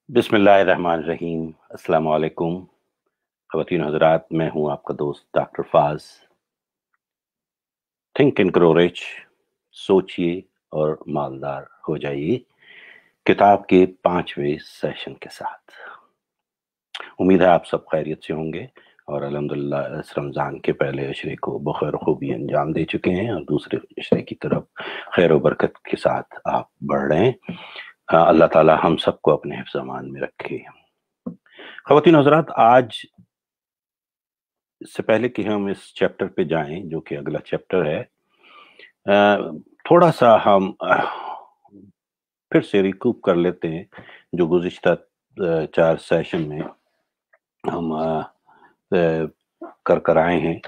بسم اللہ الرحمن الرحیم۔ السلام علیکم خواتین حضرات، میں ہوں آپ کا دوست ڈاکٹر فاز۔ تھنک اینڈ گرو رچ، سوچئے اور مالدار ہو جائیے، کتاب کے 5ویں سیشن کے ساتھ۔ امید ہے آپ سب خیریت سے ہوں گے اور الحمدللہ اس رمضان کے پہلے عشرے کو بخیر خوبی انجام دے چکے ہیں اور دوسرے عشرے کی طرف خیر و برکت کے ساتھ آپ بڑھ رہے ہیں۔ اللہ تعالی ہم سب کو اپنے حفظ امان میں رکھے۔ خواتین حضرات، آج اس سے پہلے کہ ہم اس چیپٹر پہ جائیں جو کہ اگلا چیپٹر ہے، تھوڑا سا ہم پھر سے ریکوپ کر لیتے ہیں جو گزشتہ 4 سیشن میں ہم کر آئے ہیں۔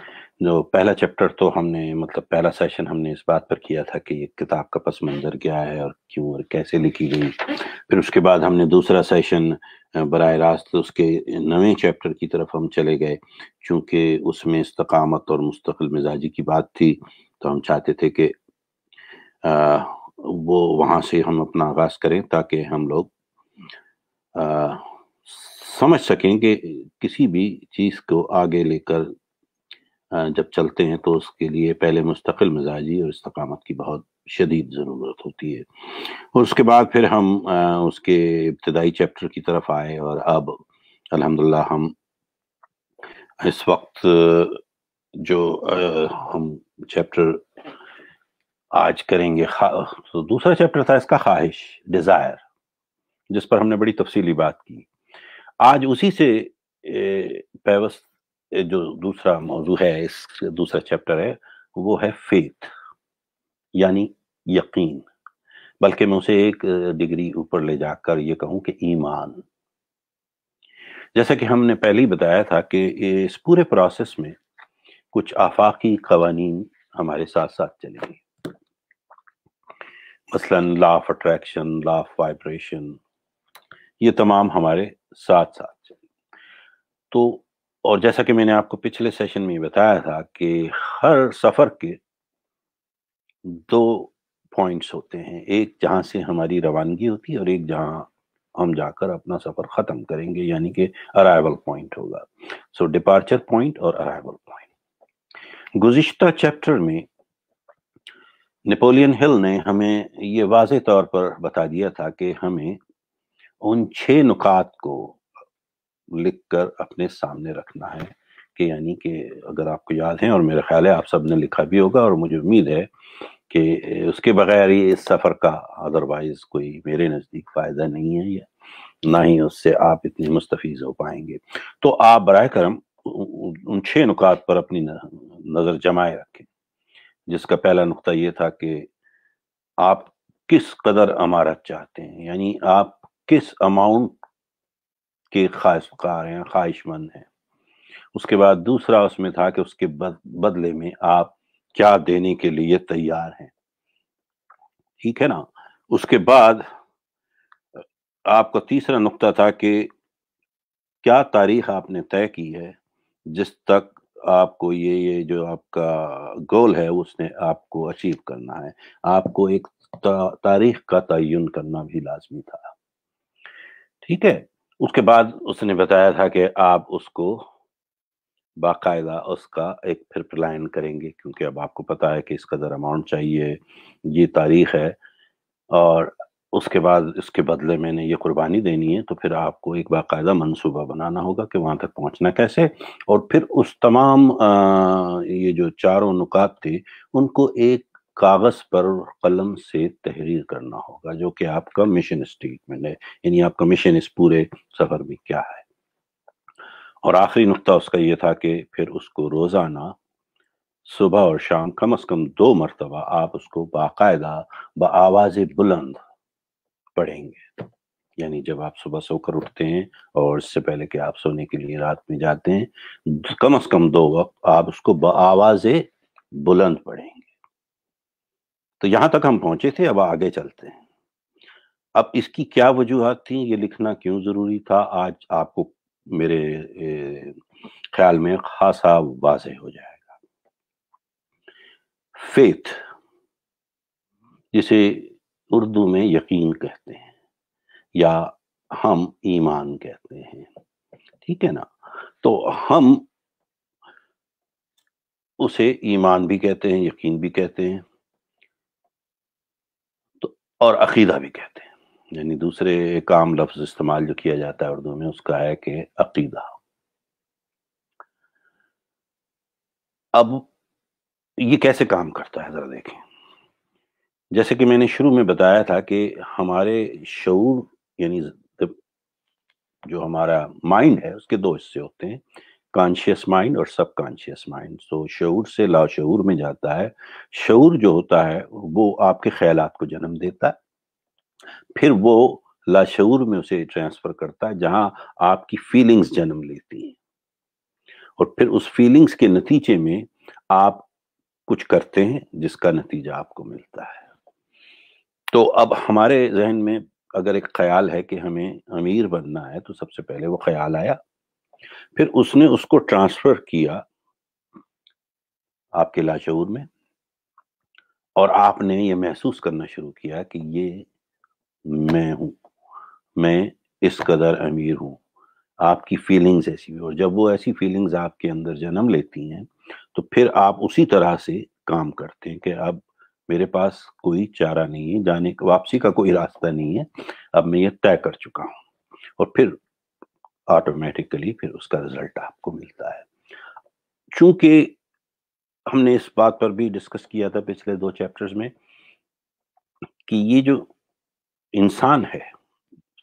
جو پہلا چیپٹر تو ہم نے پہلا سیشن ہم نے اس بات پر کیا تھا کہ یہ کتاب کا پس منظر کیا ہے اور کیوں اور کیسے لکھی گئی۔ پھر اس کے بعد ہم نے دوسرا سیشن براہ راست اس کے نویں چیپٹر کی طرف ہم چلے گئے، چونکہ اس میں استقامت اور مستقل مزاجی کی بات تھی، تو ہم چاہتے تھے کہ وہ وہاں سے ہم اپنا آغاز کریں تاکہ ہم لوگ سمجھ سکیں کہ کسی بھی چیز کو آگے لے کر جب چلتے ہیں تو اس کے لیے پہلے مستقل مزاجی اور استقامت کی بہت شدید ضرورت ہوتی ہے۔ اور اس کے بعد پھر ہم اس کے ابتدائی چیپٹر کی طرف آئے، اور اب الحمدللہ ہم اس وقت جو ہم چیپٹر آج کریں گے، تو دوسرا چیپٹر تھا اس کا خواہش، ڈیزائر، جس پر ہم نے بڑی تفصیلی بات کی۔ آج اسی سے پیوست جو دوسرا موضوع ہے، اس دوسرا چیپٹر ہے، وہ ہے فیتھ، یعنی یقین، بلکہ میں اسے ایک ڈگری اوپر لے جا کر یہ کہوں کہ ایمان۔ جیسا کہ ہم نے پہلے ہی بتایا تھا کہ اس پورے پروسیس میں کچھ آفاقی قوانین ہمارے ساتھ ساتھ چلیں گے، مثلا law of attraction, law of vibration, یہ تمام ہمارے ساتھ ساتھ چلیں۔ تو اور جیسا کہ میں نے آپ کو پچھلے سیشن میں بتایا تھا کہ ہر سفر کے 2 پوائنٹس ہوتے ہیں، ایک جہاں سے ہماری روانگی ہوتی ہے اور ایک جہاں ہم جا کر اپنا سفر ختم کریں گے، یعنی کہ ارائیول پوائنٹ ہوگا۔ سو ڈپارچر پوائنٹ اور ارائیول پوائنٹ۔ گزشتہ چیپٹر میں نیپولین ہل نے ہمیں یہ واضح طور پر بتا دیا تھا کہ ہمیں ان 6 نکات کو لکھ کر اپنے سامنے رکھنا ہے، کہ یعنی کہ اگر آپ کو یاد ہے، اور میرا خیال ہے آپ سب نے لکھا بھی ہوگا، اور مجھے امید ہے کہ اس کے بغیر یہ اس سفر کا ادروائز کوئی میرے نزدیک فائدہ نہیں ہے، یا نہ ہی اس سے آپ اتنے مستفیض ہو پائیں گے۔ تو آپ براہ کرم ان 6 نکات پر اپنی نظر جمائے رکھیں، جس کا پہلا نقطہ یہ تھا کہ آپ کس قدر امارت چاہتے ہیں، یعنی آپ کس اماؤنٹ کے خواہشکار ہیں، خواہش مند ہیں۔ اس کے بعد دوسرا اس میں تھا کہ اس کے بدلے میں آپ کیا دینے کے لیے تیار ہیں، ٹھیک ہے نا۔ اس کے بعد آپ کا تیسرا نقطہ تھا کہ کیا تاریخ آپ نے طے کی ہے جس تک آپ کو یہ جو آپ کا گول ہے اس نے آپ کو اچیو کرنا ہے۔ آپ کو ایک تاریخ کا تعین کرنا بھی لازمی تھا، ٹھیک ہے۔ اس کے بعد اس نے بتایا تھا کہ آپ اس کو باقاعدہ اس کا ایک پھر پلان کریں گے، کیونکہ اب آپ کو پتا ہے کہ اس قدر اماؤنٹ چاہیے، یہ تاریخ ہے، اور اس کے بعد اس کے بدلے میں نے یہ قربانی دینی ہے، تو پھر آپ کو ایک باقاعدہ منصوبہ بنانا ہوگا کہ وہاں تک پہنچنا کیسے، اور پھر اس تمام یہ جو 4 نکات تھے ان کو ایک کاغذ پر قلم سے تحریر کرنا ہوگا، جو کہ آپ کا مشن اسٹیٹمنٹ ہے، یعنی آپ کا مشن اس پورے سفر میں کیا ہے۔ اور آخری نقطہ اس کا یہ تھا کہ پھر اس کو روزانہ صبح اور شام کم از کم 2 مرتبہ آپ اس کو باقاعدہ بآواز بلند پڑھیں گے، یعنی جب آپ صبح سو کر اٹھتے ہیں اور اس سے پہلے کہ آپ سونے کے لیے رات میں جاتے ہیں، کم از کم 2 وقت آپ اس کو بآواز بلند پڑھیں گے۔ تو یہاں تک ہم پہنچے تھے، اب آگے چلتے ہیں۔ اب اس کی کیا وجوہات تھیں، یہ لکھنا کیوں ضروری تھا، آج آپ کو میرے خیال میں خاصا واضح ہو جائے گا۔ فیتھ، جسے اردو میں یقین کہتے ہیں، یا ہم ایمان کہتے ہیں، ٹھیک ہے نا؟ تو ہم اسے ایمان بھی کہتے ہیں، یقین بھی کہتے ہیں، تو اور عقیدہ بھی کہتے ہیں، یعنی دوسرے ایک عام لفظ استعمال جو کیا جاتا ہے اردو میں اس کا ہے کہ عقیدہ۔ اب یہ کیسے کام کرتا ہے ذرا دیکھیں۔ جیسے کہ میں نے شروع میں بتایا تھا کہ ہمارے شعور، یعنی جو ہمارا مائنڈ ہے اس کے دو حصے ہوتے ہیں، کانشیس مائنڈ اور سب کانشیس مائنڈ۔ سو شعور سے لاشعور میں جاتا ہے۔ شعور جو ہوتا ہے وہ آپ کے خیالات کو جنم دیتا ہے، پھر وہ لاشعور میں اسے ٹرانسفر کرتا ہے جہاں آپ کی فیلنگز جنم لیتی ہیں، اور پھر اس فیلنگز کے نتیجے میں آپ کچھ کرتے ہیں جس کا نتیجہ آپ کو ملتا ہے۔ تو اب ہمارے ذہن میں اگر ایک خیال ہے کہ ہمیں امیر بننا ہے تو سب سے پہلے وہ خیال آیا، پھر اس نے اس کو ٹرانسفر کیا آپ کے لاشعور میں، اور آپ نے یہ محسوس کرنا شروع کیا کہ یہ میں ہوں، میں اس قدر امیر ہوں۔ آپ کی فیلنگز ایسی ہوئی، اور جب وہ ایسی فیلنگز آپ کے اندر جنم لیتی ہیں تو پھر آپ اسی طرح سے کام کرتے ہیں کہ اب میرے پاس کوئی چارہ نہیں ہے، جانے واپسی کا کوئی راستہ نہیں ہے، اب میں یہ طے کر چکا ہوں، اور پھر آٹومیٹکلی پھر اس کا رزلٹ آپ کو ملتا ہے۔ چونکہ ہم نے اس بات پر بھی ڈسکس کیا تھا پچھلے 2 چیپٹرز میں کہ یہ جو انسان ہے،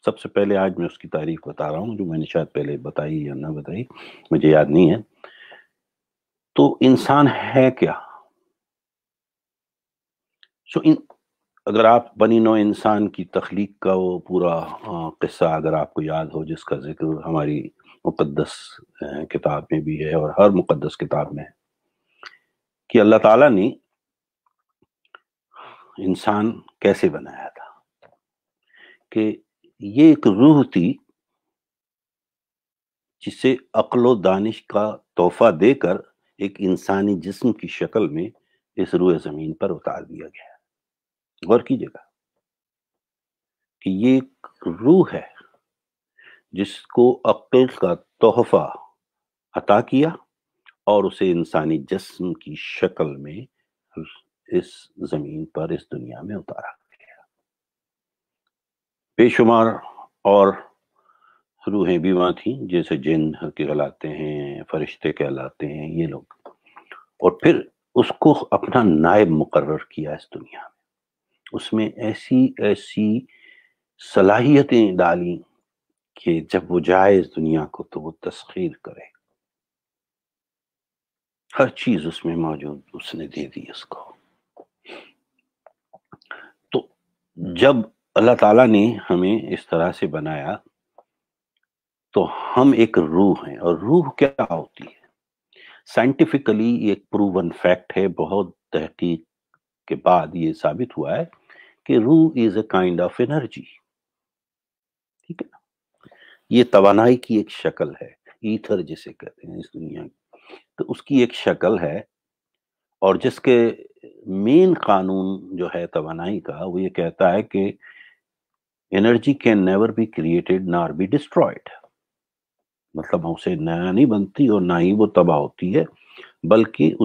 سب سے پہلے آج میں اس کی تعریف بتا رہا ہوں جو میں نے شاید پہلے بتائی یا نہ بتائی، مجھے یاد نہیں ہے۔ تو انسان ہے کیا؟ اگر آپ بنی نوع انسان کی تخلیق کا وہ پورا قصہ اگر آپ کو یاد ہو، جس کا ذکر ہماری مقدس کتاب میں بھی ہے اور ہر مقدس کتاب میں ہے، کہ اللہ تعالیٰ نے انسان کیسے بنایا تھا، کہ یہ ایک روح تھی جسے عقل و دانش کا تحفہ دے کر ایک انسانی جسم کی شکل میں اس روئے زمین پر اتار دیا گیا ہے۔ غور کیجئے گا کہ یہ ایک روح ہے جس کو عقل کا تحفہ عطا کیا اور اسے انسانی جسم کی شکل میں اس زمین پر، اس دنیا میں اتارا گیا۔ بے شمار اور روحیں بھی وہاں تھیں، جیسے جن کہلاتے ہیں، فرشتے کہلاتے ہیں یہ لوگ، اور پھر اس کو اپنا نائب مقرر کیا اس دنیا میں۔ اس میں ایسی ایسی صلاحیتیں ڈالیں کہ جب وہ جائے اس دنیا کو تو وہ تسخیر کرے، ہر چیز اس میں موجود اس نے دے دی اس کو۔ تو جب اللہ تعالیٰ نے ہمیں اس طرح سے بنایا تو ہم ایک روح ہیں، اور روح کیا ہوتی ہے؟ سائنٹیفکلی ایک پروون فیکٹ ہے، بہت تحقیق کے بعد یہ ثابت ہوا ہے کہ روح از اے کائنڈ آف انرجی، ٹھیک ہے نا؟ یہ توانائی کی ایک شکل ہے، ایتھر جسے کہتے ہیں اس دنیا کی، تو اس کی ایک شکل ہے، اور جس کے مین قانون جو ہے توانائی کا وہ یہ کہتا ہے کہ energy can never be created nor be destroyed, مطلب اسے نیا نہیں بنتی اور نہ ہی وہ تباہ ہوتی ہے، بلکہ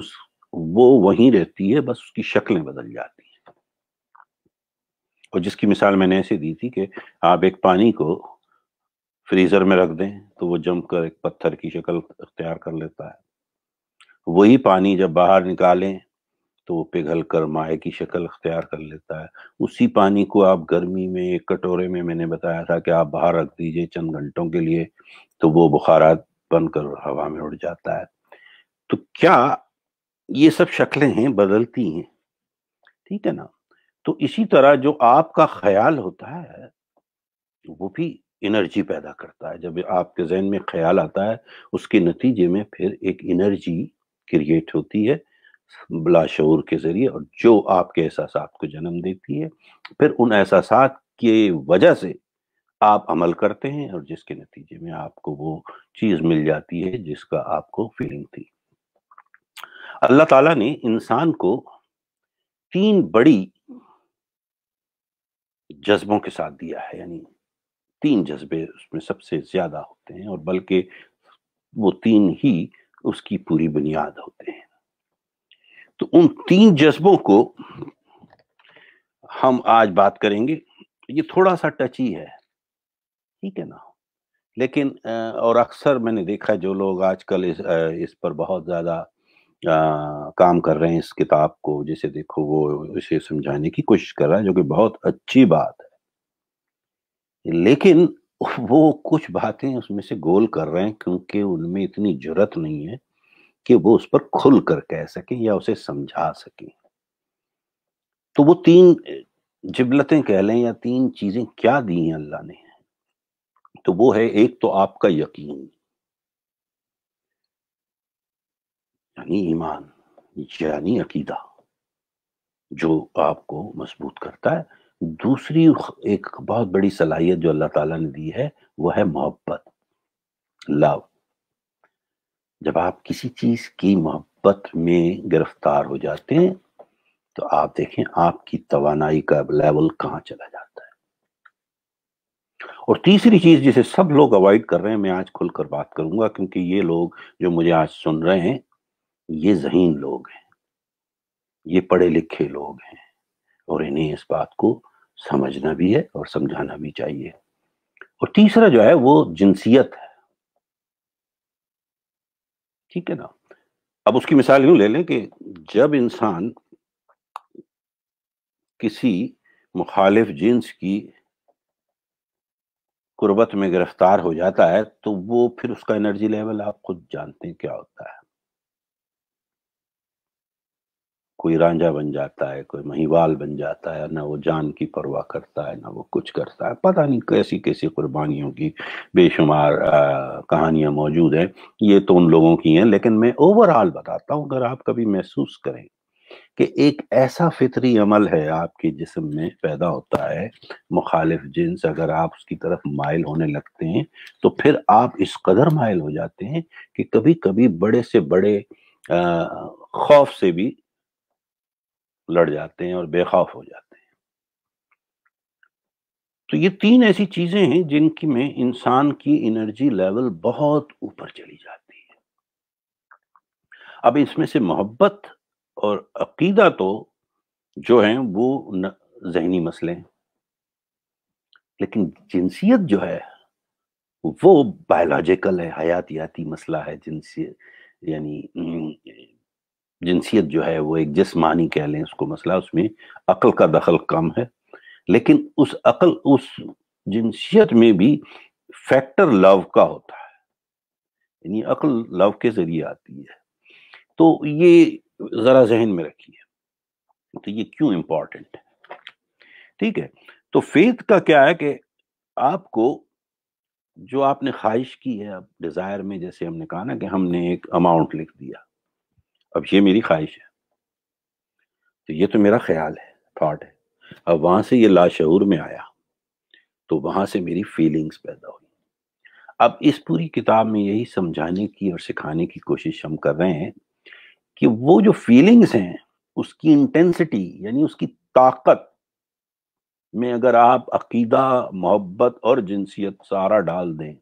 وہ وہیں رہتی ہے، بس اس کی شکلیں بدل جاتی ہیں۔ اور جس کی مثال میں نے ایسے دی تھی کہ آپ ایک پانی کو فریزر میں رکھ دیں تو وہ جم کر ایک پتھر کی شکل اختیار کر لیتا ہے، وہی پانی جب باہر نکالیں تو وہ پگھل کر مائع کی شکل اختیار کر لیتا ہے۔ اسی پانی کو آپ گرمی میں ایک کٹورے میں نے بتایا تھا کہ آپ باہر رکھ دیجئے چند گھنٹوں کے لیے تو وہ بخارات بن کر ہوا میں اڑ جاتا ہے۔ تو کیا یہ سب شکلیں ہیں، بدلتی ہیں، ٹھیک ہے نا؟ تو اسی طرح جو آپ کا خیال ہوتا ہے وہ بھی انرجی پیدا کرتا ہے۔ جب آپ کے ذہن میں خیال آتا ہے اس کے نتیجے میں پھر ایک انرجی کریٹ ہوتی ہے بلا شعور کے ذریعے، اور جو آپ کے احساسات کو جنم دیتی ہے، پھر ان احساسات کی وجہ سے آپ عمل کرتے ہیں، اور جس کے نتیجے میں آپ کو وہ چیز مل جاتی ہے جس کا آپ کو فیلنگ تھی۔ اللہ تعالیٰ نے انسان کو 3 بڑی جذبوں کے ساتھ دیا ہے، یعنی 3 جذبے اس میں سب سے زیادہ ہوتے ہیں، اور بلکہ وہ 3 ہی اس کی پوری بنیاد ہوتے ہیں۔ تو ان 3 جذبوں کو ہم آج بات کریں گے۔ یہ تھوڑا سا ٹچی ہے، ٹھیک ہے نا، لیکن اور اکثر میں نے دیکھا جو لوگ آج کل اس پر بہت زیادہ کام کر رہے ہیں، اس کتاب کو جسے دیکھو وہ اسے سمجھانے کی کوشش کر رہا ہے، جو کہ بہت اچھی بات ہے، لیکن وہ کچھ باتیں اس میں سے گول کر رہے ہیں کیونکہ ان میں اتنی جرت نہیں ہے کہ وہ اس پر کھل کر کہہ سکیں یا اسے سمجھا سکیں۔ تو وہ 3 جبلتیں کہہ لیں یا 3 چیزیں کیا دی ہیں اللہ نے، تو وہ ہے ایک تو آپ کا یقین، یعنی ایمان، یعنی عقیدہ جو آپ کو مضبوط کرتا ہے۔ دوسری ایک بہت بڑی صلاحیت جو اللہ تعالیٰ نے دی ہے وہ ہے محبت، لو۔ جب آپ کسی چیز کی محبت میں گرفتار ہو جاتے ہیں تو آپ دیکھیں آپ کی توانائی کا لیول کہاں چلا جاتا ہے۔ اور تیسری چیز جسے سب لوگ اوائڈ کر رہے ہیں، میں آج کھل کر بات کروں گا کیونکہ یہ لوگ جو مجھے آج سن رہے ہیں یہ ذہین لوگ ہیں، یہ پڑھے لکھے لوگ ہیں، اور انہیں اس بات کو سمجھنا بھی ہے اور سمجھانا بھی چاہیے۔ اور تیسرا جو ہے وہ جنسیت ہے، ٹھیک ہے نا۔ اب اس کی مثال یوں لے لیں کہ جب انسان کسی مخالف جنس کی قربت میں گرفتار ہو جاتا ہے تو وہ پھر اس کا انرجی لیول آپ خود جانتے ہیں کیا ہوتا ہے۔ کوئی رانجھا بن جاتا ہے، کوئی مہیوال بن جاتا ہے، نہ وہ جان کی پرواہ کرتا ہے نہ وہ کچھ کرتا ہے، پتہ نہیں کیسی کیسی قربانیوں کی بے شمار کہانیاں موجود ہیں، یہ تو ان لوگوں کی ہیں، لیکن میں اوورآل بتاتا ہوں۔ اگر آپ کبھی محسوس کریں کہ ایک ایسا فطری عمل ہے آپ کے جسم میں پیدا ہوتا ہے، مخالف جنس، اگر آپ اس کی طرف مائل ہونے لگتے ہیں تو پھر آپ اس قدر مائل ہو جاتے ہیں کہ کبھی کبھی بڑے سے بڑے خوف سے بھی لڑ جاتے ہیں اور بے خوف ہو جاتے ہیں۔ تو یہ 3 ایسی چیزیں ہیں جن کی میں انسان کی انرجی لیول بہت اوپر چلی جاتی ہے۔ اب اس میں سے محبت اور عقیدہ تو جو ہیں وہ ذہنی مسئلے ہیں، لیکن جنسیت جو ہے وہ بایولوجیکل ہے، حیاتیاتی مسئلہ ہے۔ جنسیت یعنی جنسیت جو ہے وہ ایک جسمانی کہہ لیں اس کو مسئلہ، اس میں عقل کا دخل کم ہے، لیکن اس جنسیت میں بھی فیکٹر لو کا ہوتا ہے، یعنی عقل لو کے ذریعے آتی ہے۔ تو یہ ذرا ذہن میں رکھیے، تو یہ کیوں امپورٹنٹ ہے، ٹھیک ہے۔ تو فیتھ کا کیا ہے کہ آپ کو جو آپ نے خواہش کی ہے، اب ڈیزائر میں جیسے ہم نے کہا نا کہ ہم نے ایک اماؤنٹ لکھ دیا، اب یہ میری خواہش ہے، تو یہ تو میرا خیال ہے، تھاٹ ہے، اب وہاں سے یہ لاشعور میں آیا تو وہاں سے میری فیلنگز پیدا ہوئی۔ اب اس پوری کتاب میں یہی سمجھانے کی اور سکھانے کی کوشش ہم کر رہے ہیں کہ وہ جو فیلنگز ہیں اس کی انٹینسٹی یعنی اس کی طاقت میں اگر آپ عقیدہ، محبت اور جنسیت سارا ڈال دیں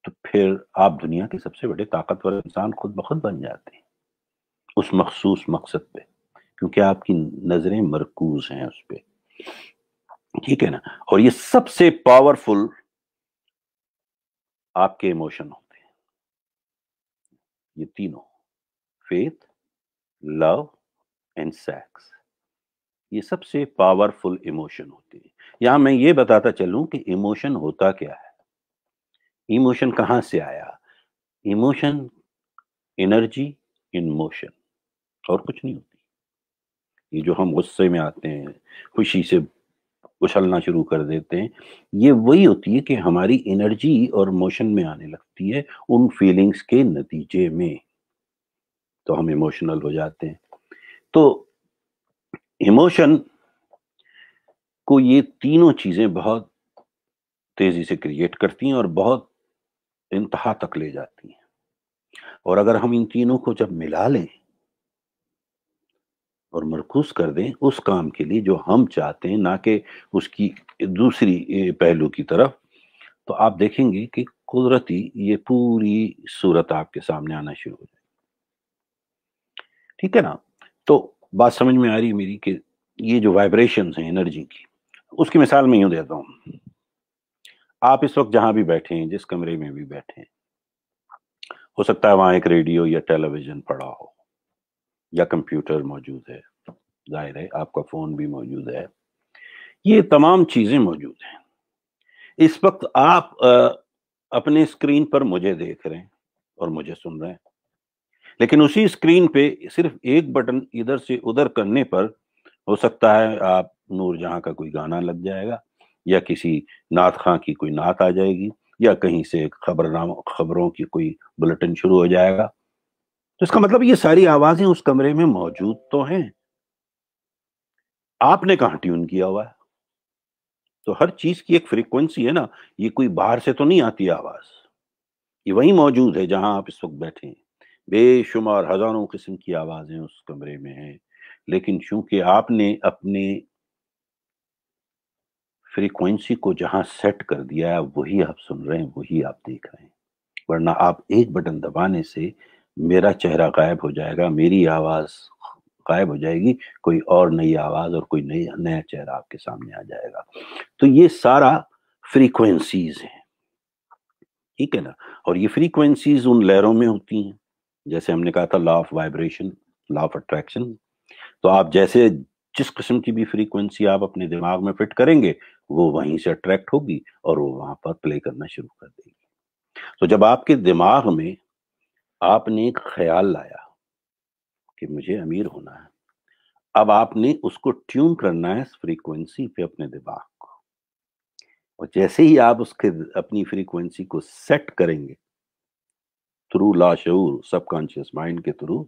تو پھر آپ دنیا کے سب سے بڑے طاقتور انسان خود بخود بن جاتے ہیں اس مخصوص مقصد پہ، کیونکہ آپ کی نظریں مرکوز ہیں اس پہ، ٹھیک ہے نا۔ اور یہ سب سے پاورفل آپ کے ایموشن ہوتے ہیں، یہ تینوں، فیتھ، لو اینڈ سیکس، یہ سب سے پاورفل ایموشن ہوتے ہیں۔ یہاں میں یہ بتاتا چلوں کہ ایموشن ہوتا کیا ہے، ایموشن کہاں سے آیا۔ ایموشن انرجی ان موشن، اور کچھ نہیں ہوتی۔ یہ جو ہم غصے میں آتے ہیں، خوشی سے اچھلنا شروع کر دیتے ہیں، یہ وہی ہوتی ہے کہ ہماری انرجی اور موشن میں آنے لگتی ہے ان فیلنگز کے نتیجے میں، تو ہم ایموشنل ہو جاتے ہیں۔ تو ایموشن کو یہ تینوں چیزیں بہت تیزی سے کریٹ کرتی ہیں اور بہت انتہا تک لے جاتی ہیں، اور اگر ہم ان تینوں کو جب ملا لیں اور مرکوز کر دیں اس کام کے لیے جو ہم چاہتے ہیں، نہ کہ اس کی دوسری پہلو کی طرف، تو آپ دیکھیں گے کہ قدرتی یہ پوری صورت آپ کے سامنے آنا شروع ہو جائے، ٹھیک ہے نا؟ تو بات سمجھ میں آ رہی ہے میری کہ یہ جو وائبریشنز ہیں انرجی کی، اس کی مثال میں یوں دیتا ہوں. آپ اس وقت جہاں بھی بیٹھے ہیں، جس کمرے میں بھی بیٹھے ہیں، ہو سکتا ہے وہاں ایک ریڈیو یا ٹیلی ویژن پڑا ہو، یا کمپیوٹر موجود ہے، ظاہر ہے آپ کا فون بھی موجود ہے، یہ تمام چیزیں موجود ہیں. اس وقت آپ اپنے اسکرین پر مجھے دیکھ رہے ہیں اور مجھے سن رہے ہیں، لیکن اسی اسکرین پہ صرف ایک بٹن ادھر سے ادھر کرنے پر ہو سکتا ہے آپ نور جہاں کا کوئی گانا لگ جائے گا، یا کسی نعت خواں کی کوئی نعت آ جائے گی، یا کہیں سے خبروں کی کوئی بلٹن شروع ہو جائے گا. تو اس کا مطلب یہ ساری آوازیں اس کمرے میں موجود تو ہیں، آپ نے کہاں ٹیون کیا ہوا ہے؟ تو ہر چیز کی ایک فریکوینسی ہے نا، یہ کوئی باہر سے تو نہیں آتی آواز، یہ وہی موجود ہے جہاں آپ اس وقت بیٹھے ہیں. بے شمار ہزاروں قسم کی آوازیں اس کمرے میں ہیں، لیکن چونکہ آپ نے اپنے فریکوینسی کو جہاں سیٹ کر دیا ہے، وہی آپ سن رہے ہیں، وہی آپ دیکھ رہے ہیں. ورنہ آپ ایک بٹن دبانے سے میرا چہرہ غائب ہو جائے گا، میری آواز غائب ہو جائے گی، کوئی اور نئی آواز اور کوئی نیا چہرہ آپ کے سامنے آ جائے گا. تو یہ سارا فریکوینسیز ہیں، ٹھیک ہے نا؟ اور یہ فریکوینسیز ان لہروں میں ہوتی ہیں، جیسے ہم نے کہا تھا law of vibration, law of attraction. تو آپ جیسے جس قسم کی بھی فریکوینسی آپ اپنے دماغ میں فٹ کریں گے، وہ وہیں سے اٹریکٹ ہوگی اور وہ وہاں پر پلے کرنا شروع کر دے گی. تو جب آپ کے دماغ میں آپ نے ایک خیال لایا کہ مجھے امیر ہونا ہے، اب آپ نے اس کو ٹیون کرنا ہے اس فریکوینسی پہ اپنے دماغ کو، اور جیسے ہی آپ اس کے اپنی فریکوینسی کو سیٹ کریں گے تھرو لاشعور، سب کانشیس مائنڈ کے تھرو،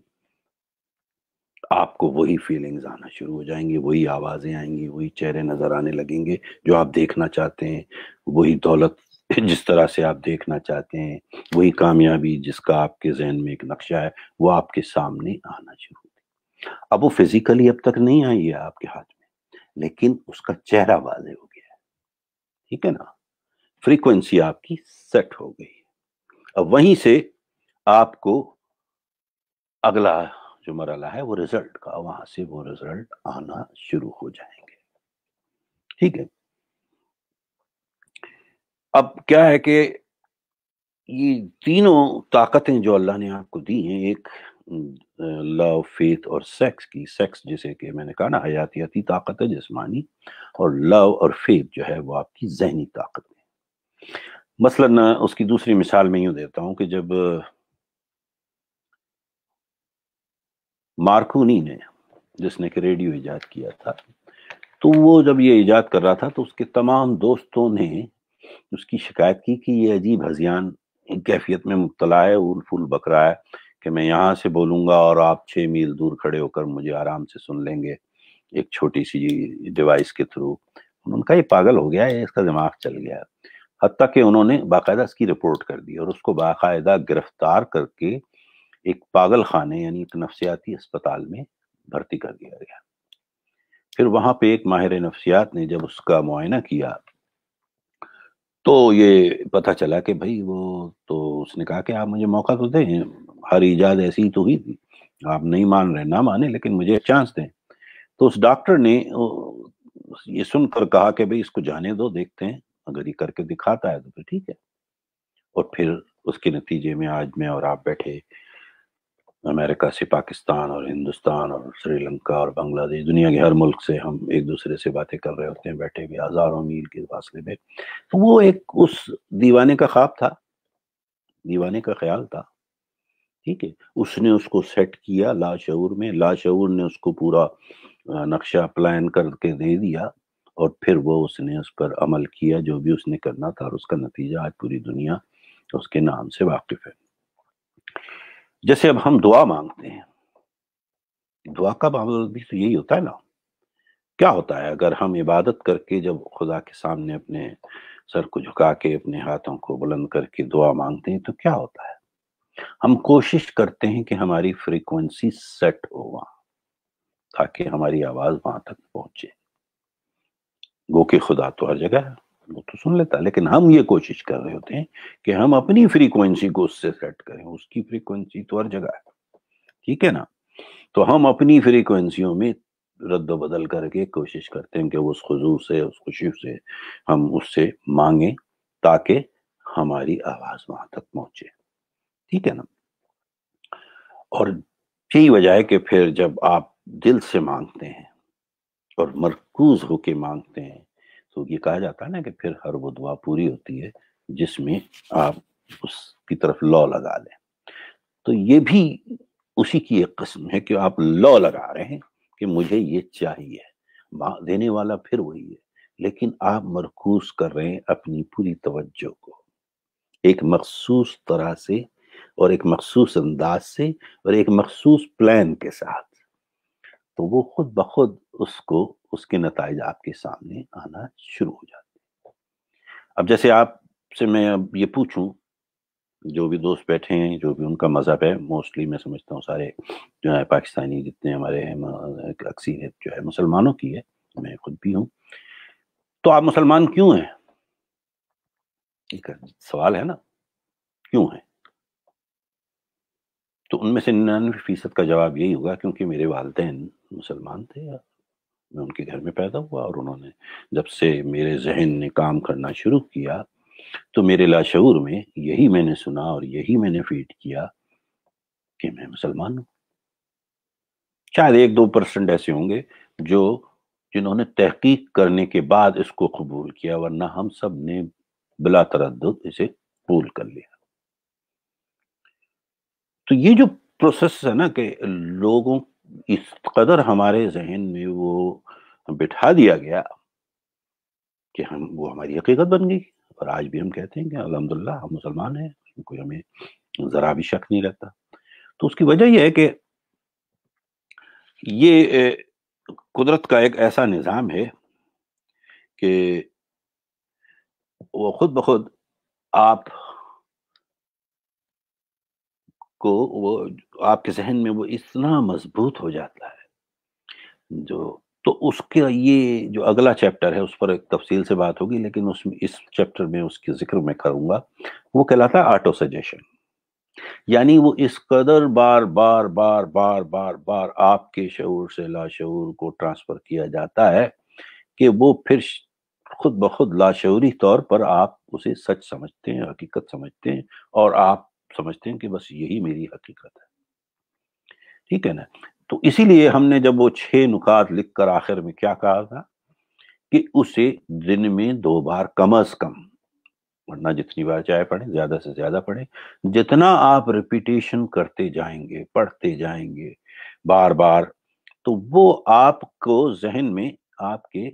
آپ کو وہی فیلنگز آنا شروع ہو جائیں گی، وہی آوازیں آئیں گی، وہی چہرے نظر آنے لگیں گے جو آپ دیکھنا چاہتے ہیں، وہی دولت جس طرح سے آپ دیکھنا چاہتے ہیں، وہی کامیابی جس کا آپ کے ذہن میں ایک نقشہ ہے، وہ آپ کے سامنے آنا شروع ہوتی. اب وہ فزیکلی اب تک نہیں آئی ہے آپ کے ہاتھ میں، لیکن اس کا چہرہ واضح ہو گیا ہے، ٹھیک ہے نا؟ فریکوینسی آپ کی سیٹ ہو گئی. اب وہیں سے آپ کو اگلا جو مرحلہ ہے وہ رزلٹ کا، وہاں سے وہ رزلٹ آنا شروع ہو جائیں گے، ٹھیک ہے؟ اب کیا ہے کہ یہ تینوں طاقتیں جو اللہ نے آپ کو دی ہیں، ایک لو، فیتھ اور سیکس کی، سیکس جسے کہ میں نے کہا نا حیاتیاتی طاقت ہے، جسمانی، اور لو اور فیتھ جو ہے وہ آپ کی ذہنی طاقت ہے. مثلاً اس کی دوسری مثال میں یوں دیتا ہوں کہ جب مارکونی نے، جس نے کہ ریڈیو ایجاد کیا تھا، تو وہ جب یہ ایجاد کر رہا تھا تو اس کے تمام دوستوں نے اس کی شکایت کی کہ یہ عجیب ہذیان کیفیت میں مبتلا ہے، اول پھول بک رہا ہے کہ میں یہاں سے بولوں گا اور آپ 6 میل دور کھڑے ہو کر مجھے آرام سے سن لیں گے ایک چھوٹی سی ڈیوائس کے تھرو. ان کا یہ پاگل ہو گیا ہے، اس کا دماغ چل گیا ہے. حتیٰ کہ انہوں نے باقاعدہ اس کی رپورٹ کر دی اور اس کو باقاعدہ گرفتار کر کے ایک پاگل خانے یعنی ایک نفسیاتی اسپتال میں بھرتی کر دیا گیا. پھر وہاں پہ ایک ماہر نفسیات نے جب اس کا معائنہ کیا تو یہ پتہ چلا کہ بھائی وہ تو، اس نے کہا کہ آپ مجھے موقع تو دیں، ہر ایجاد ایسی ہی تو ہوئی تھی، آپ نہیں مان رہے نہ مانے، لیکن مجھے چانس دیں. تو اس ڈاکٹر نے یہ سن کر کہا کہ بھئی اس کو جانے دو، دیکھتے ہیں، اگر یہ کر کے دکھاتا ہے تو پھر ٹھیک ہے. اور پھر اس کے نتیجے میں آج میں اور آپ بیٹھے امریکہ سے پاکستان اور ہندوستان اور سری لنکا اور بنگلہ دیش، دنیا کے ہر ملک سے ہم ایک دوسرے سے باتیں کر رہے ہوتے ہیں بیٹھے ہوئے ہزاروں میل کے فاصلے میں. تو وہ ایک اس دیوانے کا خواب تھا، دیوانے کا خیال تھا، ٹھیک ہے؟ اس نے اس کو سیٹ کیا لاشعور میں، لاشعور نے اس کو پورا نقشہ پلان کر کے دے دیا، اور پھر وہ اس نے اس پر عمل کیا جو بھی اس نے کرنا تھا، اور اس کا نتیجہ آج پوری دنیا اس کے نام سے واقف ہے. جیسے اب ہم دعا مانگتے ہیں، دعا کا معاملہ بھی تو یہی ہوتا ہے نا. کیا ہوتا ہے اگر ہم عبادت کر کے جب خدا کے سامنے اپنے سر کو جھکا کے اپنے ہاتھوں کو بلند کر کے دعا مانگتے ہیں تو کیا ہوتا ہے؟ ہم کوشش کرتے ہیں کہ ہماری فریکوینسی سیٹ ہو وہاں، تاکہ ہماری آواز وہاں تک پہنچے. گو کہ خدا تو ہر جگہ ہے، وہ تو سن لیتا ہے، لیکن ہم یہ کوشش کر رہے ہوتے ہیں کہ ہم اپنی فریکوینسی کو اس سے سیٹ کریں، اس کی فریکوینسی تو ہر جگہ ہے، ٹھیک ہے نا؟ تو ہم اپنی فریکوینسیوں میں رد و بدل کر کے کوشش کرتے ہیں کہ اس خضوع سے، اس خوشی سے ہم اس سے مانگیں تاکہ ہماری آواز وہاں تک پہنچے، ٹھیک ہے نا؟ اور یہی وجہ ہے کہ پھر جب آپ دل سے مانگتے ہیں اور مرکوز ہو کے مانگتے ہیں تو یہ کہا جاتا ہے نا کہ پھر ہر وہ دعا پوری ہوتی ہے جس میں آپ اس کی طرف لو لگا لیں۔ تو یہ بھی اسی کی ایک قسم ہے کہ آپ لو لگا رہے ہیں کہ مجھے یہ چاہیے، دینے والا پھر وہی ہے، لیکن آپ مرکوز کر رہے ہیں اپنی پوری توجہ کو ایک مخصوص طرح سے اور ایک مخصوص انداز سے اور ایک مخصوص پلان کے ساتھ، تو وہ خود بخود اس کے نتائج آپ کے سامنے آنا شروع ہو جاتے ہیں۔ اب جیسے آپ سے میں اب یہ پوچھوں، جو بھی دوست بیٹھے ہیں، جو بھی ان کا مذہب ہے، موسٹلی میں سمجھتا ہوں سارے جو ہے پاکستانی جتنے ہمارے ہیں اکثریت جو ہے مسلمانوں کی ہے، میں خود بھی ہوں، تو آپ مسلمان کیوں ہیں؟ ایک سوال ہے نا، کیوں ہیں؟ تو ان میں سے 99% کا جواب یہی ہوگا کیونکہ میرے والدین مسلمان تھے، میں ان کے گھر میں پیدا ہوا، اور انہوں نے جب سے میرے ذہن نے کام کرنا شروع کیا تو میرے لاشعور میں یہی میں نے سنا اور یہی میں نے فیڈ کیا کہ میں مسلمان ہوں۔ شاید 1-2% ایسے ہوں گے جنہوں نے تحقیق کرنے کے بعد اس کو قبول کیا، ورنہ ہم سب نے بلا تردد اسے قبول کر لیا۔ تو یہ جو پروسیس ہے نا کہ لوگوں اس قدر ہمارے ذہن میں وہ بٹھا دیا گیا کہ وہ ہماری حقیقت بن گئی، اور آج بھی ہم کہتے ہیں کہ الحمدللہ ہم مسلمان ہیں، اس میں کوئی ہمیں ذرا بھی شک نہیں رہتا۔ تو اس کی وجہ یہ ہے کہ یہ قدرت کا ایک ایسا نظام ہے کہ وہ خود بخود آپ کو وہ آپ کے ذہن میں وہ اتنا مضبوط ہو جاتا ہے تو اس کا یہ جو اگلا چیپٹر ہے اس پر ایک تفصیل سے بات ہوگی، لیکن اس چیپٹر میں اس کے ذکر میں کروں گا، وہ کہلاتا ہے آٹو سجیشن۔ یعنی وہ اس قدر بار بار بار بار بار بار آپ کے شعور سے لاشعور کو ٹرانسفر کیا جاتا ہے کہ وہ پھر خود بخود لاشعوری طور پر آپ اسے سچ سمجھتے ہیں، حقیقت سمجھتے ہیں، اور آپ سمجھتے ہیں کہ بس یہی میری حقیقت ہے، ٹھیک ہے نا؟ تو اسی لیے ہم نے جب وہ 6 نکات لکھ کر آخر میں کیا کہا تھا کہ اسے دن میں 2 بار کم از کم، ورنہ جتنی بار چاہے پڑھیں، زیادہ سے زیادہ پڑھیں، جتنا آپ ریپیٹیشن کرتے جائیں گے، پڑھتے جائیں گے بار بار، تو وہ آپ کو ذہن میں آپ کے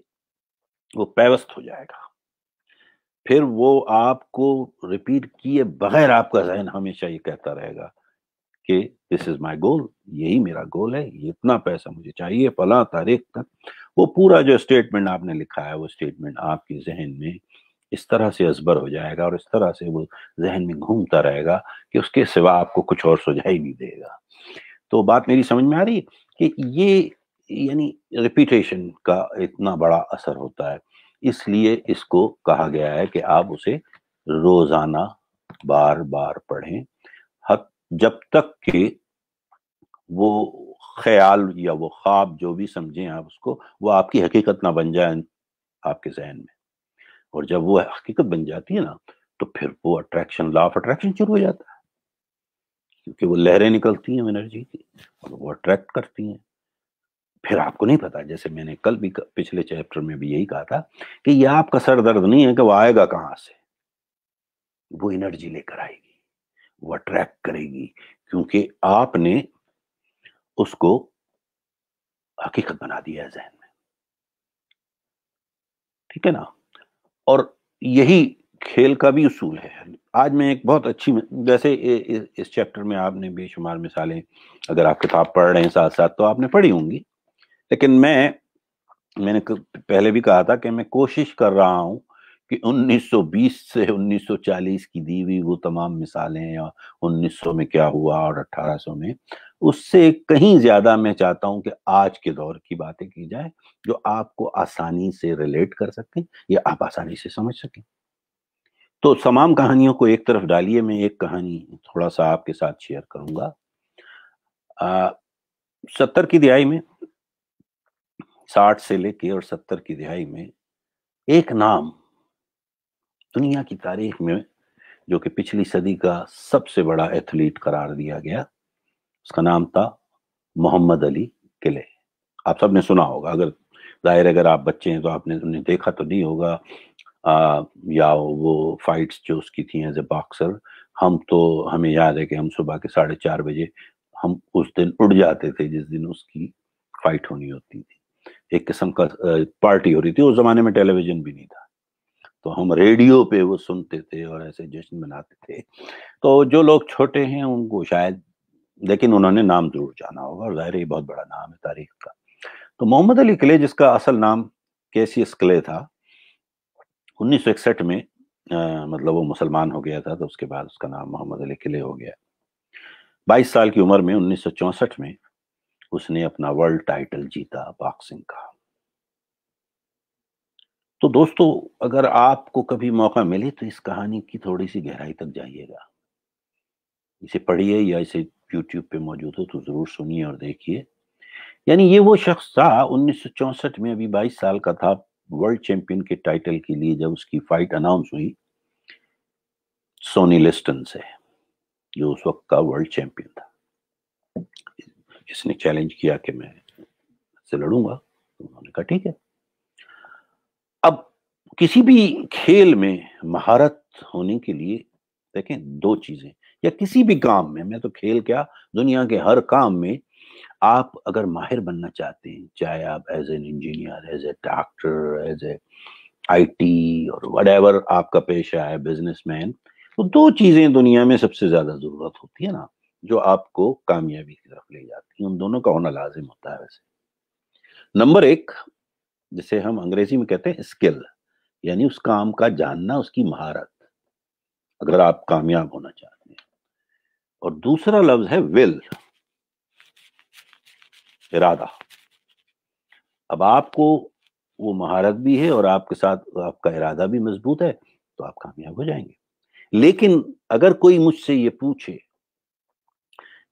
وہ پیوست ہو جائے گا، پھر وہ آپ کو ریپیٹ کیے بغیر آپ کا ذہن ہمیشہ یہ کہتا رہے گا کہ دس از مائی گول، یہی میرا گول ہے، یہ اتنا پیسہ مجھے چاہیے فلاں تاریخ تک۔ وہ پورا جو اسٹیٹمنٹ آپ نے لکھا ہے، وہ اسٹیٹمنٹ آپ کے ذہن میں اس طرح سے ازبر ہو جائے گا اور اس طرح سے وہ ذہن میں گھومتا رہے گا کہ اس کے سوا آپ کو کچھ اور سجھائی نہیں دے گا۔ تو بات میری سمجھ میں آ رہی ہے کہ یہ یعنی ریپیٹیشن کا اتنا بڑا اثر ہوتا ہے، اس لیے اس کو کہا گیا ہے کہ آپ اسے روزانہ بار بار پڑھیں، جب تک کہ وہ خیال یا وہ خواب جو بھی سمجھیں آپ اس کو، وہ آپ کی حقیقت نہ بن جائے آپ کے ذہن میں۔ اور جب وہ حقیقت بن جاتی ہے نا تو پھر وہ اٹریکشن، لا آف اٹریکشن شروع ہو جاتا ہے، کیونکہ وہ لہریں نکلتی ہیں انرجی کی اور وہ اٹریکٹ کرتی ہیں۔ پھر آپ کو نہیں پتا، جیسے میں نے کل بھی پچھلے چیپٹر میں بھی یہی کہا تھا کہ یہ آپ کا سر درد نہیں ہے کہ وہ آئے گا کہاں سے، وہ انرجی لے کر آئے گی، وہ اٹریکٹ کرے گی، کیونکہ آپ نے اس کو حقیقت بنا دیا ہے ذہن میں، ٹھیک ہے نا؟ اور یہی کھیل کا بھی اصول ہے۔ آج میں ایک بہت اچھی، جیسے اس چیپٹر میں آپ نے بے شمار مثالیں، اگر آپ کتاب پڑھ رہے ہیں ساتھ ساتھ تو آپ نے پڑھی ہوں گی، لیکن میں نے پہلے بھی کہا تھا کہ میں کوشش کر رہا ہوں کہ 1920 سے 1940 کی دی ہوئی وہ تمام مثالیں، یا 1900 میں کیا ہوا اور 1800 میں، اس سے کہیں زیادہ میں چاہتا ہوں کہ آج کے دور کی باتیں کی جائیں جو آپ کو آسانی سے ریلیٹ کر سکیں یا آپ آسانی سے سمجھ سکیں. تو تمام کہانیوں کو ایک طرف ڈالیے، میں ایک کہانی تھوڑا سا آپ کے ساتھ شیئر کروں گا. 70 کی دہائی میں، 60 سے لے کے اور 70 کی دہائی میں ایک نام دنیا کی تاریخ میں جو کہ پچھلی صدی کا سب سے بڑا ایتھلیٹ قرار دیا گیا، اس کا نام تھا محمد علی کلے. آپ سب نے سنا ہوگا، اگر ظاہر اگر آپ بچے ہیں تو آپ نے انہیں دیکھا تو نہیں ہوگا، یا وہ فائٹس جو اس کی تھیں ایز اے باکسر. ہمیں یاد ہے کہ ہم صبح کے 4:30 بجے ہم اس دن اٹھ جاتے تھے جس دن اس کی فائٹ ہونی ہوتی تھی. ایک قسم کا پارٹی ہو رہی تھی. اس زمانے میں ٹیلی ویژن بھی نہیں تھا، تو ہم ریڈیو پہ وہ سنتے تھے اور ایسے جشن مناتے تھے. تو جو لوگ چھوٹے ہیں ان کو شاید، لیکن انہوں نے نام ضرور جانا ہوگا، اور ظاہر ہے یہ بہت بڑا نام ہے تاریخ کا. تو محمد علی کلے، جس کا اصل نام کیسیس کلے تھا، 1961 میں مطلب وہ مسلمان ہو گیا تھا، تو اس کے بعد اس کا نام محمد علی کلے ہو گیا. 22 سال کی عمر میں 1964 میں اس نے اپنا ورلڈ ٹائٹل جیتا باکسنگ کا. تو دوستو، اگر آپ کو کبھی موقع ملے تو اس کہانی کی تھوڑی سی گہرائی تک جائیے گا، اسے پڑھیے یا اسے یوٹیوب پہ موجود ہو تو ضرور سنیے اور دیکھیے. یعنی یہ وہ شخص تھا 1964 میں، ابھی 22 سال کا تھا، ورلڈ چیمپئن کے ٹائٹل کے لیے جب اس کی فائٹ اناؤنس ہوئی سونی لسٹن سے، جو اس وقت کا ورلڈ چیمپئن تھا. اس نے چیلنج کیا کہ میں سے لڑوں گا، انہوں نے کہا ٹھیک ہے. اب کسی بھی کھیل میں مہارت ہونے کے لیے دیکھیں دو چیزیں، یا کسی بھی کام میں، میں تو کھیل کیا، دنیا کے ہر کام میں آپ اگر ماہر بننا چاہتے ہیں، چاہے آپ as an engineer, as a doctor, as a I T اور وٹ ایور آپ کا پیشہ ہے، بزنس مین، تو دو چیزیں دنیا میں سب سے زیادہ ضرورت ہوتی ہے نا، جو آپ کو کامیابی کی طرف لے جاتی ہیں. ان دونوں کا ہونا لازم ہوتا ہے. ویسے نمبر ایک، جسے ہم انگریزی میں کہتے ہیں اسکل، یعنی اس کام کا جاننا، اس کی مہارت، اگر آپ کامیاب ہونا چاہتے ہیں. اور دوسرا لفظ ہے ول، ارادہ. اب آپ کو وہ مہارت بھی ہے اور آپ کے ساتھ آپ کا ارادہ بھی مضبوط ہے تو آپ کامیاب ہو جائیں گے. لیکن اگر کوئی مجھ سے یہ پوچھے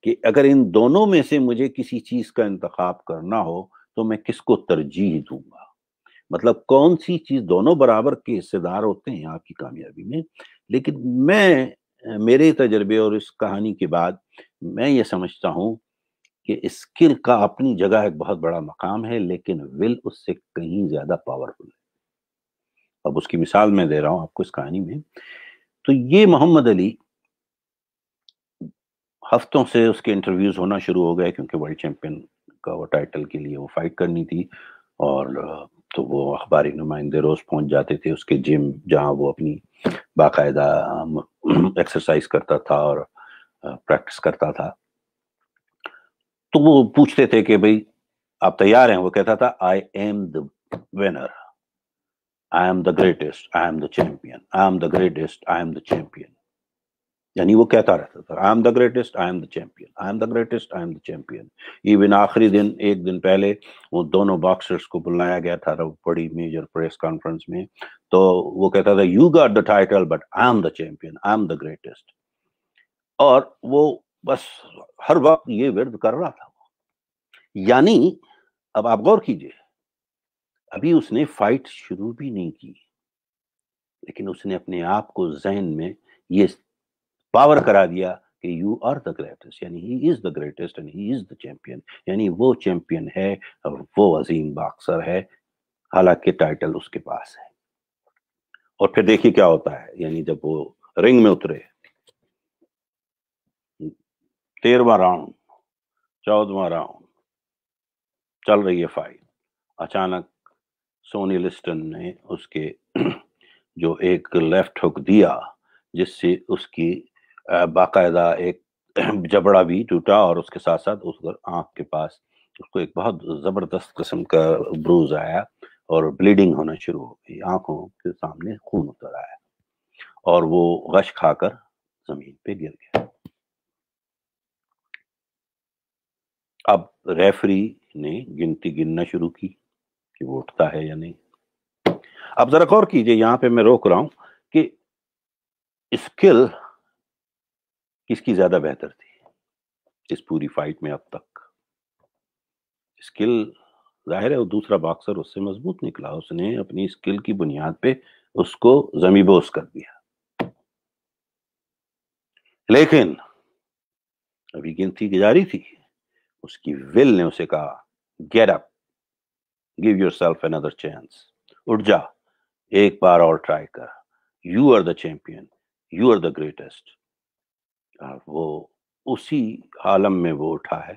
کہ اگر ان دونوں میں سے مجھے کسی چیز کا انتخاب کرنا ہو تو میں کس کو ترجیح دوں گا، مطلب کون سی چیز، دونوں برابر کے حصے دار ہوتے ہیں آپ کی کامیابی میں، لیکن میرے تجربے اور اس کہانی کے بعد میں یہ سمجھتا ہوں کہ اسکل کا اپنی جگہ ایک بہت بڑا مقام ہے، لیکن ول اس سے کہیں زیادہ پاورفل ہے. اب اس کی مثال میں دے رہا ہوں آپ کو اس کہانی میں. تو یہ محمد علی، ہفتوں سے اس کے انٹرویوز ہونا شروع ہو گئے کیونکہ ورلڈ چیمپئن کا وہ ٹائٹل کے لیے وہ فائٹ کرنی تھی. اور تو وہ اخباری نمائندے روز پہنچ جاتے تھے اس کے جم، جہاں وہ اپنی باقاعدہ ایکسرسائز کرتا تھا اور پریکٹس کرتا تھا. تو وہ پوچھتے تھے کہ بھئی آپ تیار ہیں؟ وہ کہتا تھا I am the winner, I am the greatest, I am the champion, I am the greatest, I am the champion. یعنی وہ کہتا رہتا تھا I am the greatest, I am the champion, I am the greatest, I am the champion. Even آخری دن، ایک دن پہلے، وہ دونوں باکسرز کو بلایا گیا تھا بڑی میجر پریس کانفرنس میں، تو وہ کہتا تھا you got the title but I am the champion, I am the greatest. اور وہ بس ہر وقت یہ ورد کر رہا تھا. یعنی اب آپ غور کیجئے، ابھی اس نے فائٹ شروع بھی نہیں کی، لیکن اس نے اپنے آپ کو ذہن میں یہ پاور کرا دیا کہ یو آر دا گریٹسٹ، یعنی he is the greatest and he is the champion. یعنی وہ چیمپئن ہے اور وہ عظیم باکسر ہے، حالانکہ ٹائٹل اس کے پاس ہے. اور پھر دیکھیے کیا ہوتا ہے، یعنی جب وہ رنگ میں اترے، 13واں راؤنڈ، 14واں راؤنڈ چل رہی ہے فائٹ، اچانک سونی لسٹن نے اس کے جو ایک لیفٹ ہک دیا جس سے اس کی باقاعدہ ایک جبڑا بھی ٹوٹا، اور اس کے ساتھ ساتھ اس آنکھ کے پاس اس کو ایک بہت زبردست قسم کا بروز آیا اور بلیڈنگ ہونا شروع ہو گئی، آنکھوں کے سامنے خون اتر آیا اور وہ غش کھا کر زمین پہ گر گیا. اب ریفری نے گنتی گننا شروع کی کہ وہ اٹھتا ہے یا نہیں. اب ذرا غور کیجئے، یہاں پہ میں روک رہا ہوں کہ اسکل کس کی زیادہ بہتر تھی اس پوری فائٹ میں اب تک. اسکل ظاہر ہے وہ دوسرا باکسر اس سے مضبوط نکلا، اس نے اپنی اسکل کی بنیاد پہ اس کو زمیبوز کر دیا. لیکن ابھی گنتی جاری تھی، اس کی ول نے اسے کہا get up, give yourself another chance, اٹھ جا، ایک بار اور ٹرائی کر، you are the champion, you are the greatest. وہ اسی عالم میں وہ اٹھا ہے.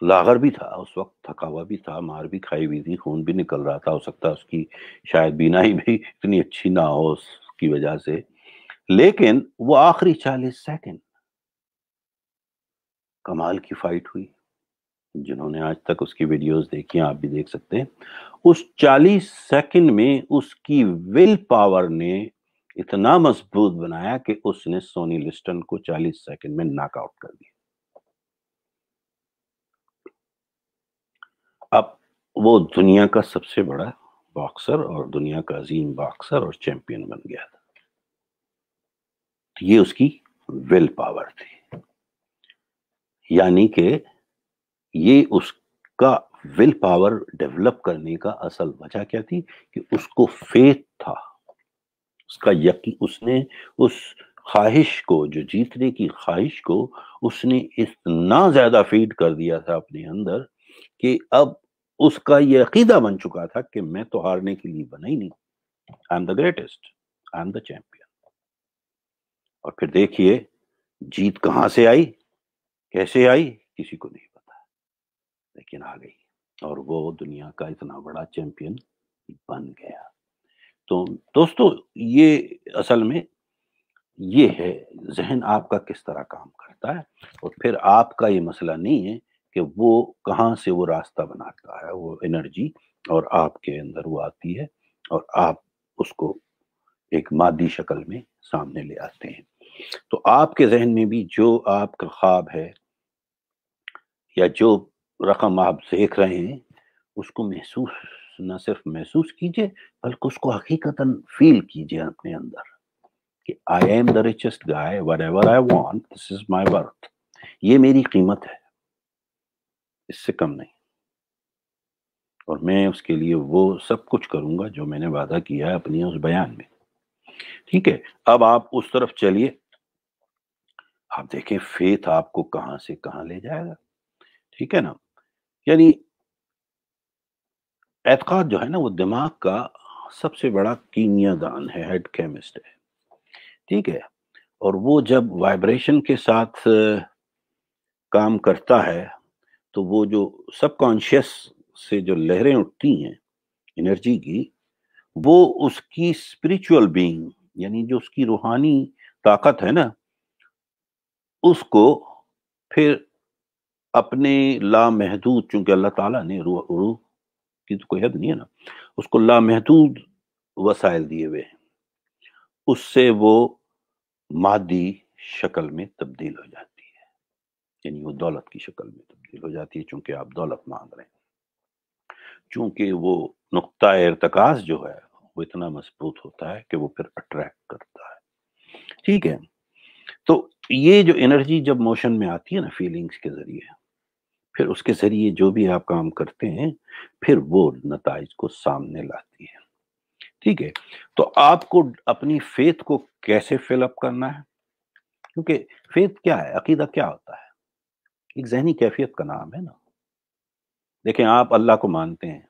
لاغر بھی تھا اس وقت، تھکا ہوا بھی تھا، مار بھی کھائی ہوئی تھی، خون بھی نکل رہا تھا، ہو سکتا ہے اس کی شاید بینائی بھی اتنی اچھی نہ ہو اس کی وجہ سے. لیکن وہ آخری 40 سیکنڈ کمال کی فائٹ ہوئی. جنہوں نے آج تک اس کی ویڈیوز دیکھی ہیں آپ بھی دیکھ سکتے ہیں. اس 40 سیکنڈ میں اس کی ول پاور نے اتنا مضبوط بنایا کہ اس نے سونی لسٹن کو 40 سیکنڈ میں ناک آؤٹ کر دیا. اب وہ دنیا کا سب سے بڑا باکسر اور دنیا کا عظیم باکسر اور چیمپئن بن گیا تھا. یہ اس کی ول پاور تھی. یعنی کہ یہ اس کا ول پاور ڈیولپ کرنے کا اصل وجہ کیا تھی کہ اس کو فیتھ تھا، اس کا یقین. اس نے اس خواہش کو، جو جیتنے کی خواہش کو، اس نے اتنا زیادہ فیڈ کر دیا تھا اپنے اندر کہ اب اس کا یہ عقیدہ بن چکا تھا کہ میں تو ہارنے کے لیے بنا ہی نہیں، I am the greatest, I am the champion. اور پھر دیکھیے جیت کہاں سے آئی، کیسے آئی، کسی کو نہیں پتا، لیکن آ گئی اور وہ دنیا کا اتنا بڑا چیمپئن بن گیا. تو دوستو یہ اصل میں یہ ہے ذہن آپ کا کس طرح کام کرتا ہے. اور پھر آپ کا یہ مسئلہ نہیں ہے کہ وہ کہاں سے وہ راستہ بناتا ہے، وہ انرجی اور آپ کے اندر وہ آتی ہے اور آپ اس کو ایک مادی شکل میں سامنے لے آتے ہیں. تو آپ کے ذہن میں بھی جو آپ کا خواب ہے یا جو رقم آپ دیکھ رہے ہیں، اس کو محسوس، نہ صرف محسوس کیجئے بلکہ اس کو حقیقتاً فیل کیجئے اپنے اندر کہ I am the richest guy, whatever I want, this is my worth. یہ میری قیمت ہے، اس سے کم نہیں، اور میں اس کے لیے وہ سب کچھ کروں گا جو میں نے وعدہ کیا ہے اپنی اس بیان میں. ٹھیک ہے، اب آپ اس طرف چلیے، آپ دیکھیں فیتھ آپ کو کہاں سے کہاں لے جائے گا. ٹھیک ہے نا، یعنی اعتقاد جو ہے نا وہ دماغ کا سب سے بڑا کیمیا دان ہے، ہیڈ کیمسٹ ہے. ٹھیک ہے، اور وہ جب وائبریشن کے ساتھ کام کرتا ہے تو وہ جو سب کانشیس سے جو لہریں اٹھتی ہیں انرجی کی، وہ اس کی اسپریچول بینگ، یعنی جو اس کی روحانی طاقت ہے نا، اس کو پھر اپنے لامحدود، چونکہ اللہ تعالیٰ نے روح کی تو کوئی حد نہیں ہے نا، اس کو لامحدود وسائل دیے ہوئے ہیں، اس سے وہ مادی شکل میں تبدیل ہو جاتی ہے. یعنی وہ دولت کی شکل میں تبدیل ہو جاتی ہے، چونکہ آپ دولت مانگ رہے ہیں، چونکہ وہ نقطہ ارتکاز جو ہے وہ اتنا مضبوط ہوتا ہے کہ وہ پھر اٹریکٹ کرتا ہے. ٹھیک ہے، تو یہ جو انرجی جب موشن میں آتی ہے نا فیلنگز کے ذریعے، پھر اس کے ذریعے جو بھی آپ کام کرتے ہیں پھر وہ نتائج کو سامنے لاتی ہے. ٹھیک ہے، تو آپ کو اپنی فیتھ کو کیسے فل اپ کرنا ہے، کیونکہ فیتھ کیا ہے، عقیدہ کیا ہوتا ہے، ایک ذہنی کیفیت کا نام ہے نا. دیکھیں آپ اللہ کو مانتے ہیں،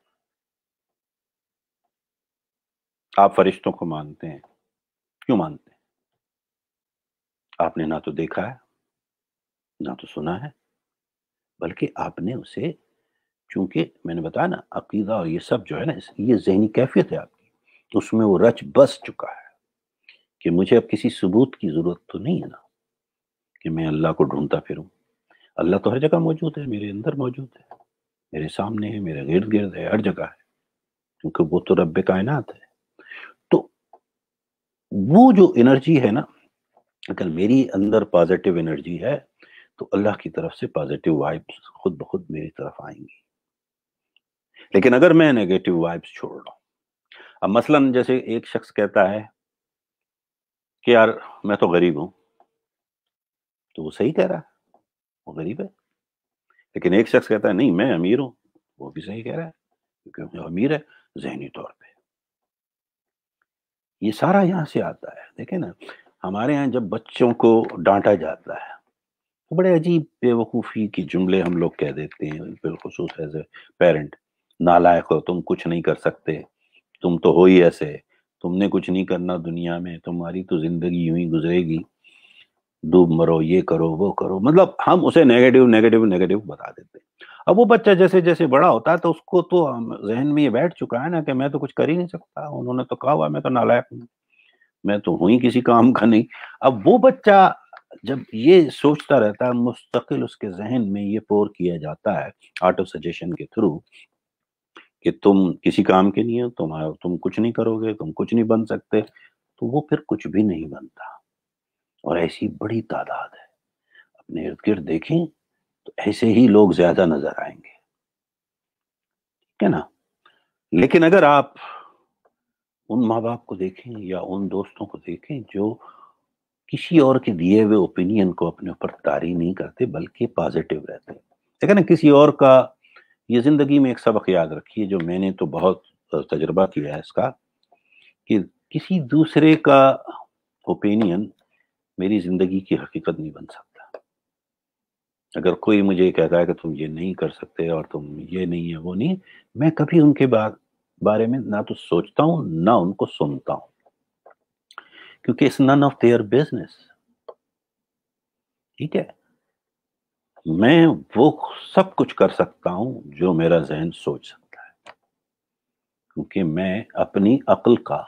آپ فرشتوں کو مانتے ہیں، کیوں مانتے ہیں؟ آپ نے نہ تو دیکھا ہے، نہ تو سنا ہے، بلکہ آپ نے اسے، چونکہ میں نے بتایا نا عقیدہ اور یہ سب جو ہے نا یہ ذہنی کیفیت ہے آپ کی، اس میں وہ رچ بس چکا ہے کہ مجھے اب کسی ثبوت کی ضرورت تو نہیں ہے نا کہ میں اللہ کو ڈھونڈتا پھروں. اللہ تو ہر جگہ موجود ہے، میرے اندر موجود ہے، میرے سامنے ہے، میرے گرد گرد ہے، ہر جگہ ہے، کیونکہ وہ تو رب کائنات ہے. تو وہ جو انرجی ہے نا، اگر میری اندر پازیٹیو انرجی ہے تو اللہ کی طرف سے پازیٹیو وائبس خود بخود میری طرف آئیں گی. لیکن اگر میں نیگیٹو وائبس چھوڑ رہا ہوں، اب مثلاً جیسے ایک شخص کہتا ہے کہ یار میں تو غریب ہوں، تو وہ صحیح کہہ رہا ہے، وہ غریب ہے. لیکن ایک شخص کہتا ہے نہیں میں امیر ہوں، وہ بھی صحیح کہہ رہا ہے کیونکہ وہ امیر ہے ذہنی طور پہ. یہ سارا یہاں سے آتا ہے. دیکھیں نا، ہمارے ہاں جب بچوں کو ڈانٹا جاتا ہے تو بڑے عجیب بے وقوفی کی جملے ہم لوگ کہہ دیتے ہیں، بالخصوص ایز اے پیرنٹ. نالائق ہو تم، کچھ نہیں کر سکتے، تم تو ہو ہی ایسے، تم نے کچھ نہیں کرنا دنیا میں، تمہاری تو زندگی یوں ہی گزرے گی، ڈوب مرو، یہ کرو وہ کرو. مطلب ہم اسے نیگیٹو نیگیٹو نیگیٹو بتا دیتے ہیں. اب وہ بچہ جیسے جیسے بڑا ہوتا ہے تو اس کو تو ذہن میں یہ بیٹھ چکا ہے نا کہ میں تو کچھ کر ہی نہیں سکتا، انہوں نے تو کہا ہوا میں تو نالائق ہوں، میں تو ہوں ہی کسی کام کا نہیں. اب وہ بچہ جب یہ سوچتا رہتا ہے، مستقل اس کے ذہن میں یہ پور کیا جاتا ہے آٹو سجیشن کے تھرو کہ تم کسی کام کے نہیں ہو، تم کچھ نہیں کرو گے، تم کچھ نہیں بن سکتے، تو وہ پھر کچھ بھی نہیں بنتا. اور ایسی بڑی تعداد ہے، اپنے ارد گرد دیکھیں تو ایسے ہی لوگ زیادہ نظر آئیں گے، ٹھیک ہے نا. لیکن اگر آپ ان ماں باپ کو دیکھیں یا ان دوستوں کو دیکھیں جو کسی اور کے دیے ہوئے اوپینین کو اپنے اوپر طاری نہیں کرتے بلکہ پازیٹیو رہتے. لیکن نا کسی اور کا، یہ زندگی میں ایک سبق یاد رکھیے جو میں نے تو بہت تجربہ کیا ہے اس کا، کہ کسی دوسرے کا اوپینین میری زندگی کی حقیقت نہیں بن سکتا. اگر کوئی مجھے کہتا ہے کہ تم یہ نہیں کر سکتے اور تم یہ نہیں ہے وہ نہیں، میں کبھی ان کے بارے میں نہ تو سوچتا ہوں نہ ان کو سنتا ہوں، کیونکہ it's none of their business. ٹھیک ہے، میں وہ سب کچھ کر سکتا ہوں جو میرا ذہن سوچ سکتا ہے، کیونکہ میں اپنی عقل کا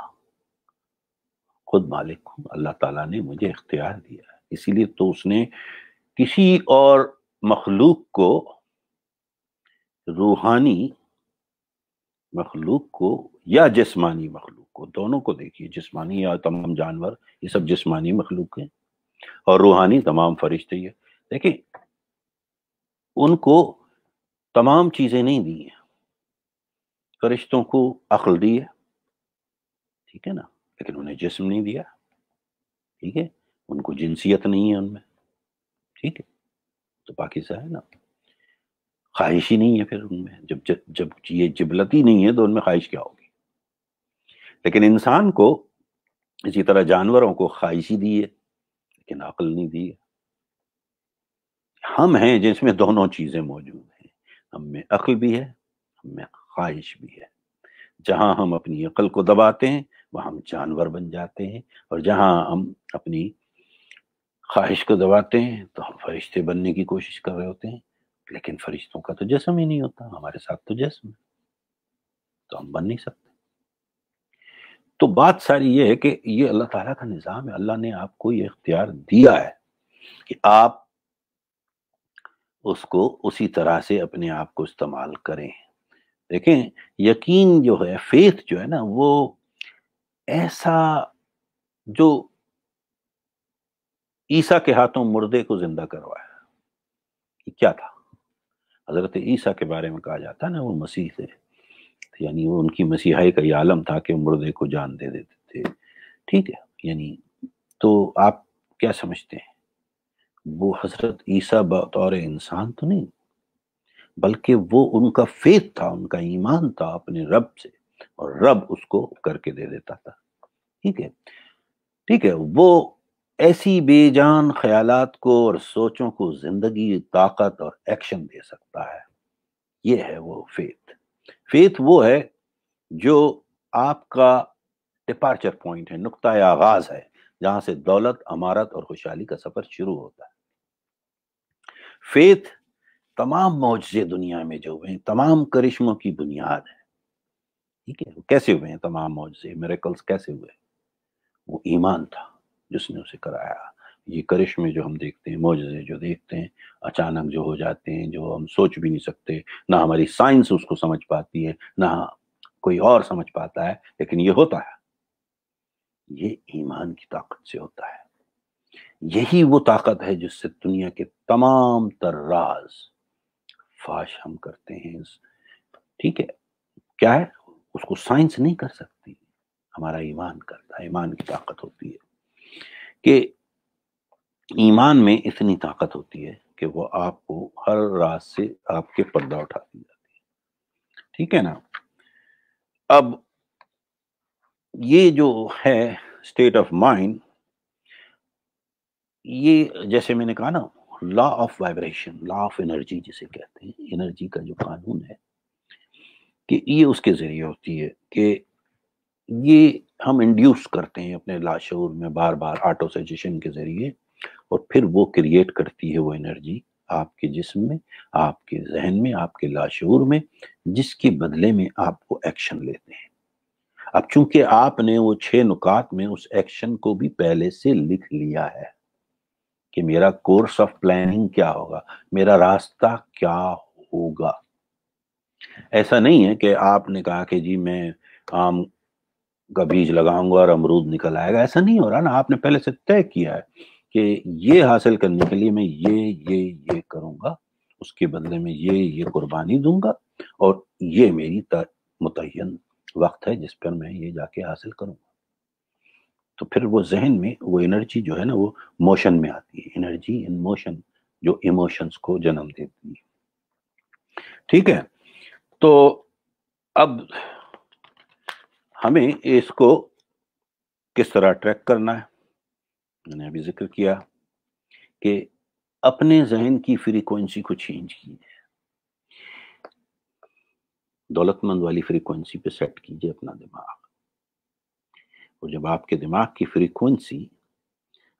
خود مالک ہوں. اللہ تعالیٰ نے مجھے اختیار دیا ہے، اسی لیے تو اس نے کسی اور مخلوق کو، روحانی مخلوق کو یا جسمانی مخلوق کو، دونوں کو دیکھیے، جسمانی یا تمام جانور یہ سب جسمانی مخلوق ہیں، اور روحانی تمام فرشتے. یہ دیکھیں ان کو تمام چیزیں نہیں دی ہیں. فرشتوں کو عقل دی ہے، ٹھیک ہے نا، لیکن انہیں جسم نہیں دیا. ٹھیک ہے، ان کو جنسیت نہیں ہے ان میں، ٹھیک ہے، تو پاکیزہ ہے نا. خواہش ہی نہیں ہے پھر ان میں، جب یہ جبلتی نہیں ہے تو ان میں خواہش کیا ہوگی. لیکن انسان کو اسی طرح جانوروں کو خواہش ہی دی ہے لیکن عقل نہیں دی ہے. ہم ہیں جس میں دونوں چیزیں موجود ہیں، ہم میں عقل بھی ہے، ہم میں خواہش بھی ہے. جہاں ہم اپنی عقل کو دباتے ہیں وہاں ہم جانور بن جاتے ہیں، اور جہاں ہم اپنی خواہش کو دباتے ہیں تو ہم فرشتے بننے کی کوشش کر رہے ہوتے ہیں. لیکن فرشتوں کا تو جسم ہی نہیں ہوتا، ہمارے ساتھ تو جسم ہے، تو ہم بن نہیں سکتے. تو بات ساری یہ ہے کہ یہ اللہ تعالیٰ کا نظام ہے. اللہ نے آپ کو یہ اختیار دیا ہے کہ آپ اس کو اسی طرح سے اپنے آپ کو استعمال کریں. دیکھیں یقین جو ہے، فیتھ جو ہے نا، وہ ایسا جو عیسیٰ کے ہاتھوں مردے کو زندہ کروایا. یہ کیا تھا؟ حضرت عیسیٰ کے بارے میں کہا جاتا ہے نا وہ مسیح تھے، یعنی وہ ان کی مسیحائی کا یہ عالم تھا کہ مردے کو جان دے دیتے تھے. ٹھیک ہے، یعنی تو آپ کیا سمجھتے ہیں، وہ حضرت عیسیٰ بطور انسان تو نہیں، بلکہ وہ ان کا فیتھ تھا، ان کا ایمان تھا اپنے رب سے، اور رب اس کو کر کے دے دیتا تھا. ٹھیک ہے، ٹھیک ہے، وہ ایسی بے جان خیالات کو اور سوچوں کو زندگی، طاقت اور ایکشن دے سکتا ہے. یہ ہے وہ فیتھ. فیتھ وہ ہے جو آپ کا ڈپارچر پوائنٹ ہے، نقطۂ آغاز ہے، جہاں سے دولت، امارت اور خوشحالی کا سفر شروع ہوتا ہے. فیتھ تمام معجزے دنیا میں جو ہوئے ہیں، تمام کرشموں کی بنیاد ہے. ٹھیک ہے، کیسے ہوئے ہیں تمام معجزے، میریکلز کیسے ہوئے؟ وہ ایمان تھا جس نے اسے کرایا. یہ کرشمے جو ہم دیکھتے ہیں، معجزے جو دیکھتے ہیں، اچانک جو ہو جاتے ہیں، جو ہم سوچ بھی نہیں سکتے، نہ ہماری سائنس اس کو سمجھ پاتی ہے، نہ کوئی اور سمجھ پاتا ہے، لیکن یہ ہوتا ہے، یہ ایمان کی طاقت سے ہوتا ہے. یہی وہ طاقت ہے جس سے دنیا کے تمام تر راز فاش ہم کرتے ہیں. ٹھیک ہے، کیا ہے؟ اس کو سائنس نہیں کر سکتی، ہمارا ایمان کرتا ہے. ایمان کی طاقت ہوتی ہے کہ ایمان میں اتنی طاقت ہوتی ہے کہ وہ آپ کو ہر راز سے آپ کے پردہ اٹھاتی جاتی ہے. ٹھیک ہے نا. اب یہ جو ہے اسٹیٹ آف مائنڈ، یہ جیسے میں نے کہا نا، law of vibration, law of energy جسے کہتے ہیں، انرجی کا جو قانون ہے کہ یہ اس کے ذریعے ہوتی ہے کہ یہ ہم انڈیوس کرتے ہیں اپنے لاشعور میں بار بار آٹو سجیشن کے ذریعے، اور پھر وہ کریٹ کرتی ہے وہ انرجی آپ کے جسم میں، آپ کے ذہن میں، آپ کے لاشعور میں، جس کے بدلے میں آپ وہ ایکشن لیتے ہیں. اب چونکہ آپ نے وہ 6 نکات میں اس ایکشن کو بھی پہلے سے لکھ لیا ہے کہ میرا کورس آف پلاننگ کیا ہوگا، میرا راستہ کیا ہوگا. ایسا نہیں ہے کہ آپ نے کہا کہ جی میں آم کا بیج لگاؤں گا اور امرود نکل آئے گا. ایسا نہیں ہو رہا نا. آپ نے پہلے سے طے کیا ہے کہ یہ حاصل کرنے کے لیے میں یہ کروں گا، اس کے بدلے میں یہ قربانی دوں گا، اور یہ میری متعین وقت ہے جس پر میں یہ جا کے حاصل کروں گا. تو پھر وہ ذہن میں وہ انرجی جو ہے نا وہ موشن میں آتی ہے. انرجی ان موشن جو ایموشنز کو جنم دیتی ہے. ٹھیک ہے. تو اب ہمیں اس کو کس طرح ٹریک کرنا ہے؟ میں نے ابھی ذکر کیا کہ اپنے ذہن کی فریکوینسی کو چینج کیجیے، دولت مند والی فریکوینسی پہ سیٹ کیجیے اپنا دماغ. اور جب آپ کے دماغ کی فریکوینسی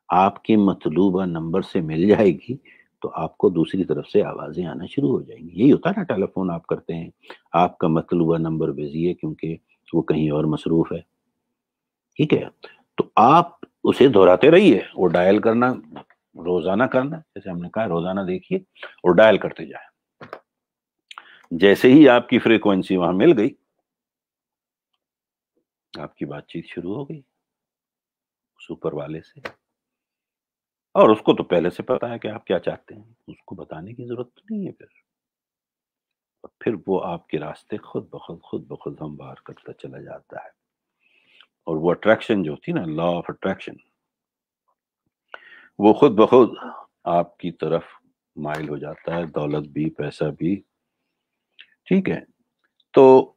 آپ کے مطلوبہ نمبر سے مل جائے گی تو آپ کو دوسری طرف سے آوازیں آنا شروع ہو جائیں گی. یہی ہوتا ہے نا، ٹیلی فون آپ کرتے ہیں، آپ کا مطلوبہ نمبر بزی ہے کیونکہ وہ کہیں اور مصروف ہے. ٹھیک ہے، تو آپ اسے دہراتے رہیے. وہ ڈائل کرنا روزانہ کرنا، جیسے ہم نے کہا روزانہ دیکھیے اور ڈائل کرتے جائیں. جیسے ہی آپ کی فریکوینسی وہاں مل گئی، آپ کی بات چیت شروع ہو گئی سپر والے سے. اور اس کو تو پہلے سے پتا ہے کہ آپ کیا چاہتے ہیں، اس کو بتانے کی ضرورت نہیں ہے. پھر وہ آپ کے راستے خود بخود ہموار کرتا چلا جاتا ہے. اور وہ اٹریکشن جو تھی نا، لا آف اٹریکشن، وہ خود بخود آپ کی طرف مائل ہو جاتا ہے، دولت بھی، پیسہ بھی. ٹھیک ہے. تو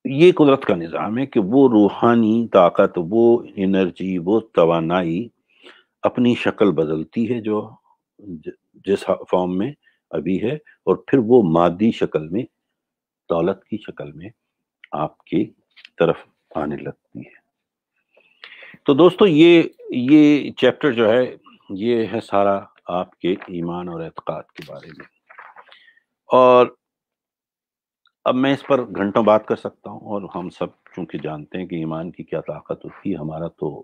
یہ قدرت کا نظام ہے کہ وہ روحانی طاقت، وہ انرجی، وہ توانائی اپنی شکل بدلتی ہے جو جس فارم میں ابھی ہے، اور پھر وہ مادی شکل میں، دولت کی شکل میں آپ کی طرف آنے لگتی ہے. تو دوستو یہ چیپٹر جو ہے یہ ہے سارا آپ کے ایمان اور اعتقاد کے بارے میں. اور اب میں اس پر گھنٹوں بات کر سکتا ہوں، اور ہم سب چونکہ جانتے ہیں کہ ایمان کی کیا طاقت ہوتی ہے. ہمارا تو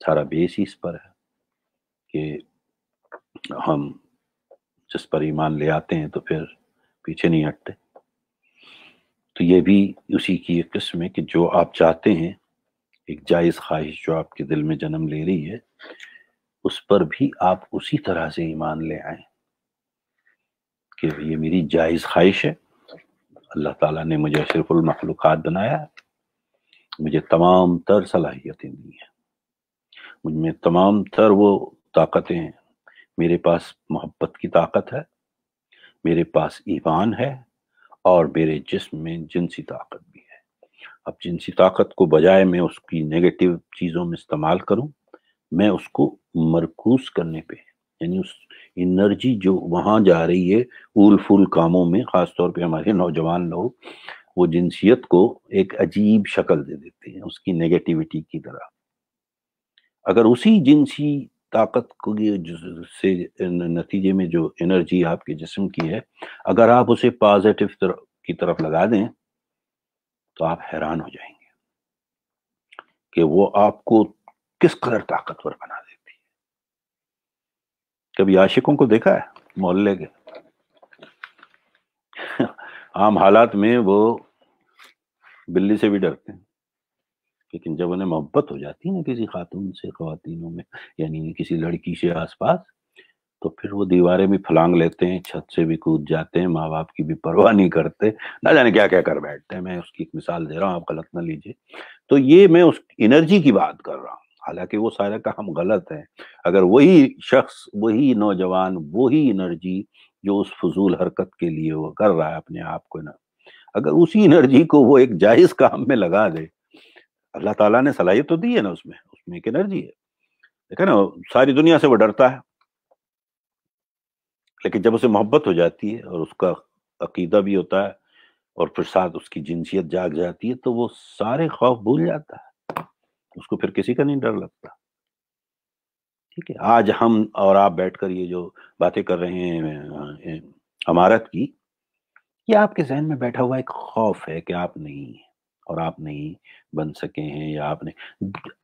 سارا بیس ہی اس پر ہے کہ ہم جس پر ایمان لے آتے ہیں تو پھر پیچھے نہیں ہٹتے. تو یہ بھی اسی کی ایک قسم ہے کہ جو آپ چاہتے ہیں، ایک جائز خواہش جو آپ کے دل میں جنم لے رہی ہے، اس پر بھی آپ اسی طرح سے ایمان لے آئیں کہ یہ میری جائز خواہش ہے. اللہ تعالیٰ نے مجھے اشرف المخلوقات بنایا ہے، مجھے تمام تر صلاحیتیں دی ہیں، مجھ میں تمام تر وہ طاقتیں ہیں. میرے پاس محبت کی طاقت ہے، میرے پاس ایمان ہے، اور میرے جسم میں جنسی طاقت بھی ہے. اب جنسی طاقت کو بجائے میں اس کی نیگیٹو چیزوں میں استعمال کروں، میں اس کو مرکوز کرنے پہ، یعنی اس انرجی جو وہاں جا رہی ہے اول فول کاموں میں، خاص طور پہ ہمارے نوجوان لوگ وہ جنسیت کو ایک عجیب شکل دے دیتے ہیں اس کی نیگیٹیوٹی کی طرح. اگر اسی جنسی طاقت کو سے نتیجے میں جو انرجی آپ کے جسم کی ہے، اگر آپ اسے پازیٹیو کی طرف لگا دیں تو آپ حیران ہو جائیں گے کہ وہ آپ کو کس قدر طاقتور بنا دیتی ہے. کبھی عاشقوں کو دیکھا ہے محلے کے؟ عام حالات میں وہ بلی سے بھی ڈرتے ہیں، لیکن جب انہیں محبت ہو جاتی ہے نا کسی خاتون سے، خواتینوں میں، یعنی کسی لڑکی سے آس پاس، تو پھر وہ دیواریں بھی پھلانگ لیتے ہیں، چھت سے بھی کود جاتے ہیں، ماں باپ کی بھی پرواہ نہیں کرتے، نہ جانے کیا کیا کر بیٹھتے ہیں. میں اس کی ایک مثال دے رہا ہوں، آپ غلط نہ لیجیے. تو یہ میں اس انرجی کی بات کر رہا ہوں، حالانکہ وہ سارا کام غلط ہے. اگر وہی شخص، وہی نوجوان، وہی انرجی جو اس فضول حرکت کے لیے وہ کر رہا ہے اپنے آپ کو نا، اگر اسی انرجی کو وہ ایک جائز کام میں لگا دے، اللہ تعالیٰ نے صلاحیت تو دی ہے نا، اس میں ایک انرجی ہے. دیکھا نا، ساری دنیا سے وہ ڈرتا ہے، لیکن جب اسے محبت ہو جاتی ہے اور اس کا عقیدہ بھی ہوتا ہے اور پھر ساتھ اس کی جنسیت جاگ جاتی ہے، تو وہ سارے خوف بھول جاتا ہے، اس کو پھر کسی کا نہیں ڈر لگتا. ٹھیک ہے، آج ہم اور آپ بیٹھ کر یہ جو باتیں کر رہے ہیں امارت کی، یہ آپ کے ذہن میں بیٹھا ہوا ایک خوف ہے کہ آپ نہیں، اور آپ نہیں بن سکے ہیں، یا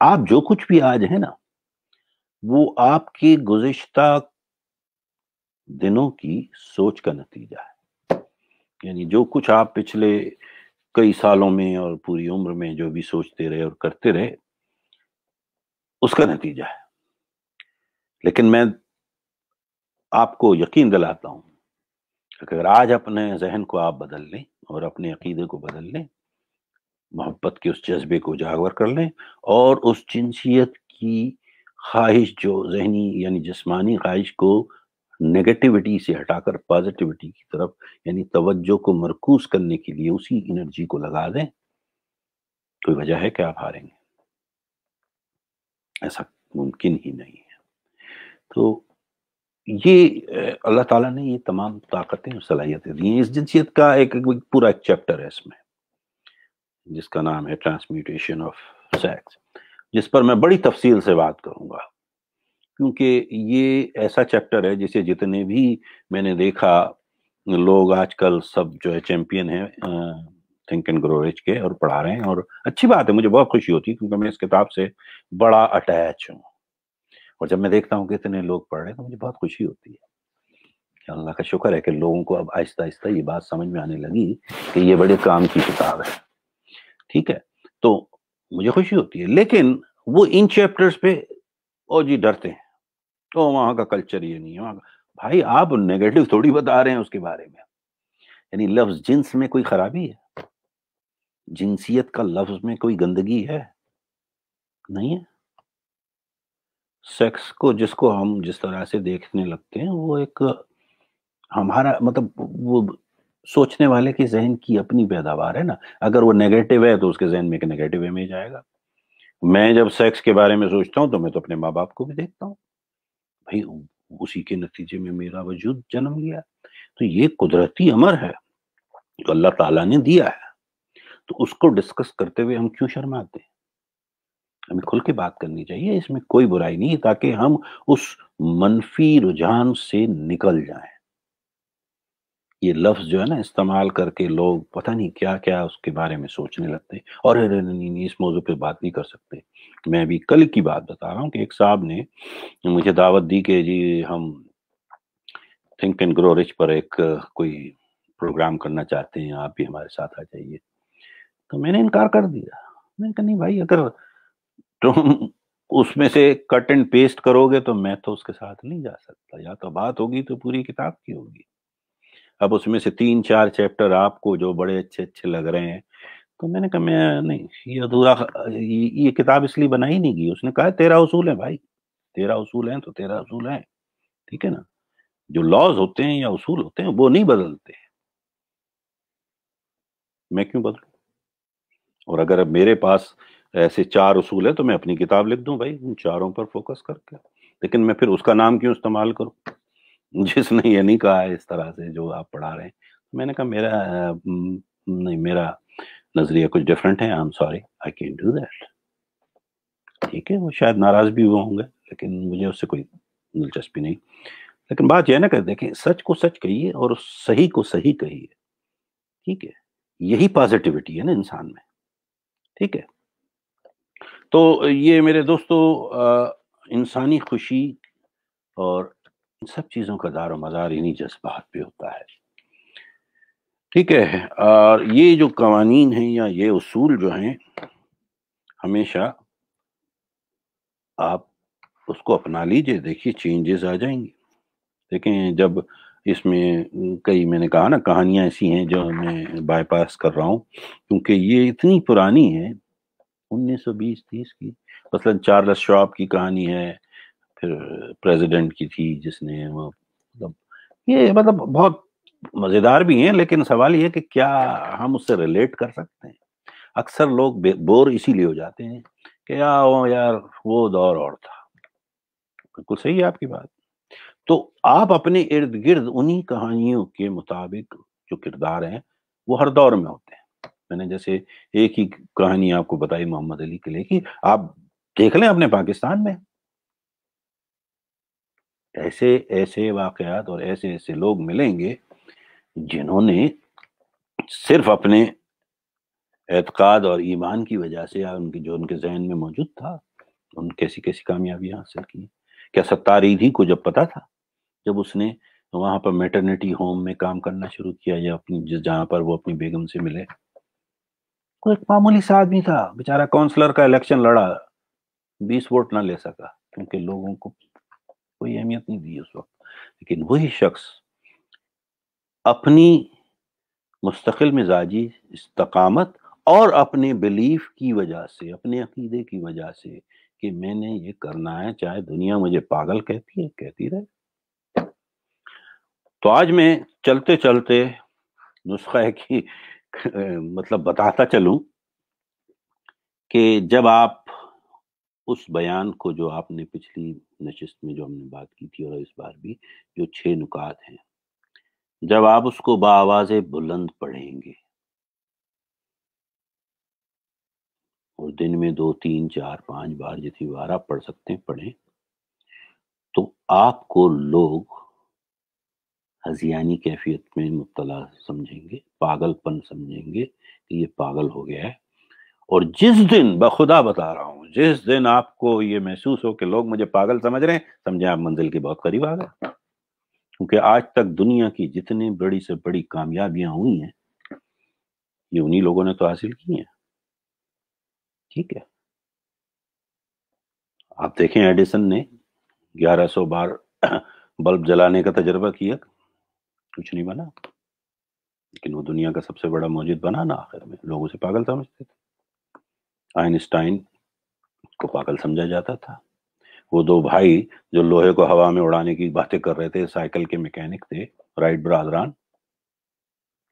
آپ جو کچھ بھی آج ہے نا، وہ آپ کی گزشتہ دنوں کی سوچ کا نتیجہ ہے. یعنی جو کچھ آپ پچھلے کئی سالوں میں اور پوری عمر میں جو بھی سوچتے رہے اور کرتے رہے، اس کا نتیجہ ہے. لیکن میں آپ کو یقین دلاتا ہوں کہ اگر آج اپنے ذہن کو آپ بدل لیں اور اپنے عقیدے کو بدل لیں، محبت کے اس جذبے کو اجاگر کر لیں، اور اس جنسیت کی خواہش، جو ذہنی یعنی جسمانی خواہش کو نیگیٹیوٹی سے ہٹا کر پازیٹیوٹی کی طرف، یعنی توجہ کو مرکوز کرنے کے لیے اسی انرجی کو لگا دیں، کوئی وجہ ہے کہ آپ ہاریں گے؟ ایسا ممکن ہی نہیں ہے. تو یہ اللہ تعالیٰ نے یہ تمام طاقتیں اور صلاحیتیں دی ہیں. اس جنسیت کا ایک پورا ایک چیپٹر ہے اس میں، جس کا نام ہے ٹرانسمیوٹیشن آف سیکس، جس پر میں بڑی تفصیل سے بات کروں گا، کیونکہ یہ ایسا چیپٹر ہے جسے جتنے بھی میں نے دیکھا لوگ آج کل سب جو ہے چیمپئن ہیں تھنک اینڈ گرو رچ کے، اور پڑھا رہے ہیں، اور اچھی بات ہے، مجھے بہت خوشی ہوتی ہے کیونکہ میں اس کتاب سے بڑا اٹیچ ہوں، اور جب میں دیکھتا ہوں کہ اتنے لوگ پڑھ رہے ہیں تو مجھے بہت خوشی ہوتی ہے. اللہ کا شکر ہے کہ لوگوں کو اب آہستہ آہستہ یہ بات سمجھ میں آنے لگی کہ یہ بڑے کام کی کتاب ہے. ٹھیک ہے، تو مجھے خوشی ہوتی ہے، لیکن وہ ان چیپٹرز پہ او جی ڈرتے ہیں، تو وہاں کا کلچر یہ نہیں ہے، وہاں کا. بھائی آپ نیگیٹو تھوڑی بتا رہے ہیں اس کے بارے میں. یعنی لفظ جنس میں کوئی خرابی ہے؟ جنسیت کا لفظ میں کوئی گندگی ہے؟ نہیں ہے. سیکس کو جس کو ہم جس طرح سے دیکھنے لگتے ہیں، وہ ایک ہمارا مطلب وہ سوچنے والے کے ذہن کی اپنی پیداوار ہے نا. اگر وہ نیگیٹو ہے تو اس کے ذہن میں ایک نیگیٹو امیج آئے گا. میں جب سیکس کے بارے میں سوچتا ہوں تو میں تو اپنے ماں باپ کو بھی دیکھتا ہوں، بھائی اسی کے نتیجے میں میرا وجود جنم لیا. تو یہ قدرتی امر ہے جو اللہ تعالیٰ نے دیا ہے، تو اس کو ڈسکس کرتے ہوئے ہم کیوں شرماتے ہیں؟ ہمیں کھل کے بات کرنی چاہیے، اس میں کوئی برائی نہیں، تاکہ ہم اس منفی رجحان سے نکل جائیں. یہ لفظ جو ہے نا استعمال کر کے لوگ پتہ نہیں کیا کیا اس کے بارے میں سوچنے لگتے ہیں، اور نہیں، اس موضوع پہ بات نہیں کر سکتے. میں ابھی کل کی بات بتا رہا ہوں کہ ایک صاحب نے مجھے دعوت دی کہ جی ہم تھنک اینڈ گرو رچ پر ایک کوئی پروگرام کرنا چاہتے ہیں، آپ بھی ہمارے ساتھ آ جائیے. تو میں نے انکار کر دیا. میں نے کہا نہیں بھائی، اگر تم اس میں سے کٹ اینڈ پیسٹ کرو گے تو میں تو اس کے ساتھ نہیں جا سکتا. یا تو بات ہوگی تو پوری کتاب کی ہوگی. اب اس میں سے 3-4 چیپٹر آپ کو جو بڑے اچھے اچھے لگ رہے ہیں، تو میں نے کہا میں نہیں، یہ ادھورا، یہ کتاب اس لیے بنائی نہیں گئی. اس نے کہا 13 اصول ہیں بھائی، 13 اصول ہیں تو 13 اصول ہیں. ٹھیک ہے نا، جو لاز ہوتے ہیں یا اصول ہوتے ہیں وہ نہیں بدلتے. میں کیوں بدلوں؟ اور اگر اب میرے پاس ایسے 4 اصول ہے تو میں اپنی کتاب لکھ دوں بھائی ان چاروں پر فوکس کر کے. لیکن میں پھر اس کا نام کیوں استعمال کروں جس نے یہ نہیں کہا ہے اس طرح سے جو آپ پڑھا رہے ہیں. میں نے کہا میرا نہیں، میرا نظریہ کچھ ڈفرینٹ ہے. I'm sorry, I can't do that. ٹھیک ہے، وہ شاید ناراض بھی ہوئے ہوں گے، لیکن مجھے اس سے کوئی دلچسپی نہیں. لیکن بات یہ ہے نا کہ دیکھیں، سچ کو سچ کہیے اور صحیح کو صحیح کہیے. ٹھیک ہے، یہی پازیٹیوٹی ہے نا انسان میں. ٹھیک ہے، تو یہ میرے دوستو انسانی خوشی اور ان سب چیزوں کا دار و مدار انہی جذبات پہ ہوتا ہے. ٹھیک ہے، اور یہ جو قوانین ہیں یا یہ اصول جو ہیں، ہمیشہ آپ اس کو اپنا لیجئے، دیکھیے چینجز آ جائیں گی۔ دیکھیں جب اس میں کئی میں نے کہا نا کہانیاں ایسی ہیں جو میں بائی پاس کر رہا ہوں کیونکہ یہ اتنی پرانی ہے، 1920-30 کی، مثلا چارلس شواب کی کہانی ہے، پھر پریزیڈنٹ کی تھی جس نے وہ یہ بہت مزیدار بھی ہیں، لیکن سوال یہ ہے کہ کیا ہم اس سے ریلیٹ کر سکتے ہیں؟ اکثر لوگ بور اسی لیے ہو جاتے ہیں کہ یار وہ دور اور تھا۔ بالکل صحیح ہے آپ کی بات۔ تو آپ اپنے ارد گرد انہی کہانیوں کے مطابق جو کردار ہیں وہ ہر دور میں ہوتے ہیں۔ میں نے جیسے ایک ہی کہانی آپ کو بتائی محمد علی قلعے کی، آپ دیکھ لیں اپنے پاکستان میں ایسے ایسے واقعات اور ایسے ایسے لوگ ملیں گے جنہوں نے صرف اپنے اعتقاد اور ایمان کی وجہ سے، یا ان کے ذہن میں موجود تھا، ان کیسی کیسی کامیابیاں حاصل کی۔ کیا ستار ایدھی کو جب پتا تھا، جب اس نے وہاں پر میٹرنیٹی ہوم میں کام کرنا شروع کیا، یا جہاں پر وہ اپنی بیگم سے ملے، وہ ایک معمولی سا آدمی تھا بیچارہ، کونسلر کا الیکشن لڑا، 20 ووٹ نہ لے سکا کیونکہ لوگوں کو کوئی اہمیت نہیں دی اس وقت، لیکن وہی شخص اپنی مستقل مزاجی استقامت اور اپنے بلیف کی وجہ سے، اپنے عقیدے کی وجہ سے کہ میں نے یہ کرنا ہے، چاہے دنیا مجھے پاگل کہتی ہے، کہتی رہے۔ تو آج میں چلتے چلتے نسخہ کی مطلب بتاتا چلوں کہ جب آپ اس بیان کو جو آپ نے پچھلی نشست میں جو ہم نے بات کی تھی اور اس بار بھی، جو 6 نکات ہیں، جب آپ اس کو بآواز بلند پڑھیں گے اور دن میں 2 3 4 5 بار جتنی بار آپ پڑھ سکتے ہیں پڑھیں، تو آپ کو لوگ ہذیانی کیفیت میں مبتلا سمجھیں گے، پاگل پن سمجھیں گے کہ یہ پاگل ہو گیا ہے۔ اور جس دن، بخدا بتا رہا ہوں، جس دن آپ کو یہ محسوس ہو کہ لوگ مجھے پاگل سمجھ رہے ہیں، سمجھیں آپ منزل کے بہت قریب آ گئے، کیونکہ آج تک دنیا کی جتنی بڑی سے بڑی کامیابیاں ہوئی ہیں یہ انہی لوگوں نے تو حاصل کی ہیں۔ ٹھیک ہے، آپ دیکھیں ایڈیسن نے 1100 بار بلب جلانے کا تجربہ کیا، کچھ نہیں بنا، لیکن وہ دنیا کا سب سے بڑا موجد بنا نا آخر میں، لوگ اسے پاگل سمجھتے تھے۔ آئنسٹائن کو پاگل سمجھا جاتا تھا۔ وہ 2 بھائی جو لوہے کو ہوا میں اڑانے کی باتیں کر رہے تھے، سائیکل کے میکینک تھے، رائٹ برادران،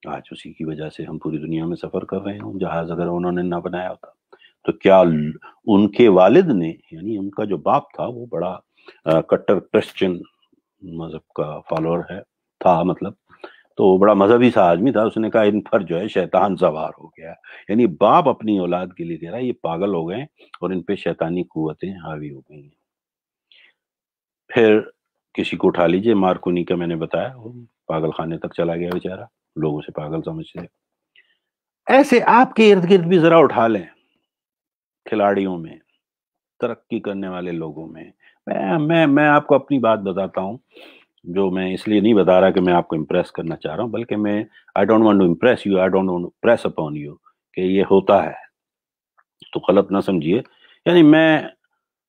آج اسی کی وجہ سے ہم پوری دنیا میں سفر کر رہے ہیں۔ جہاز اگر انہوں نے نہ بنایا ہوتا تو کیا ان کے والد نے، یعنی ان کا جو باپ تھا، وہ بڑا کٹر کرسچن مذہب کا فالوور تھا، مطلب تو وہ بڑا مذہبی سا آدمی تھا، اس نے کہا ان پر جو ہے شیطان سوار ہو گیا، یعنی باپ اپنی اولاد کے لیے کہہ رہا ہے یہ پاگل ہو گئے اور ان پہ شیطانی قوتیں حاوی ہو گئی ہیں۔ پھر کسی کو اٹھا لیجئے، مارکونی کا میں نے بتایا، وہ پاگل خانے تک چلا گیا بیچارہ، لوگ اسے پاگل سمجھتے۔ ایسے آپ کے ارد گرد بھی ذرا اٹھا لیں، کھلاڑیوں میں، ترقی کرنے والے لوگوں میں۔ میں آپ کو اپنی بات بتاتا ہوں، جو میں اس لیے نہیں بتا رہا کہ میں آپ کو امپریس کرنا چاہ رہا ہوں، بلکہ میں I don't want to impress you, I don't want to press upon you کہ یہ ہوتا ہے تو غلط نہ سمجھیے۔ یعنی میں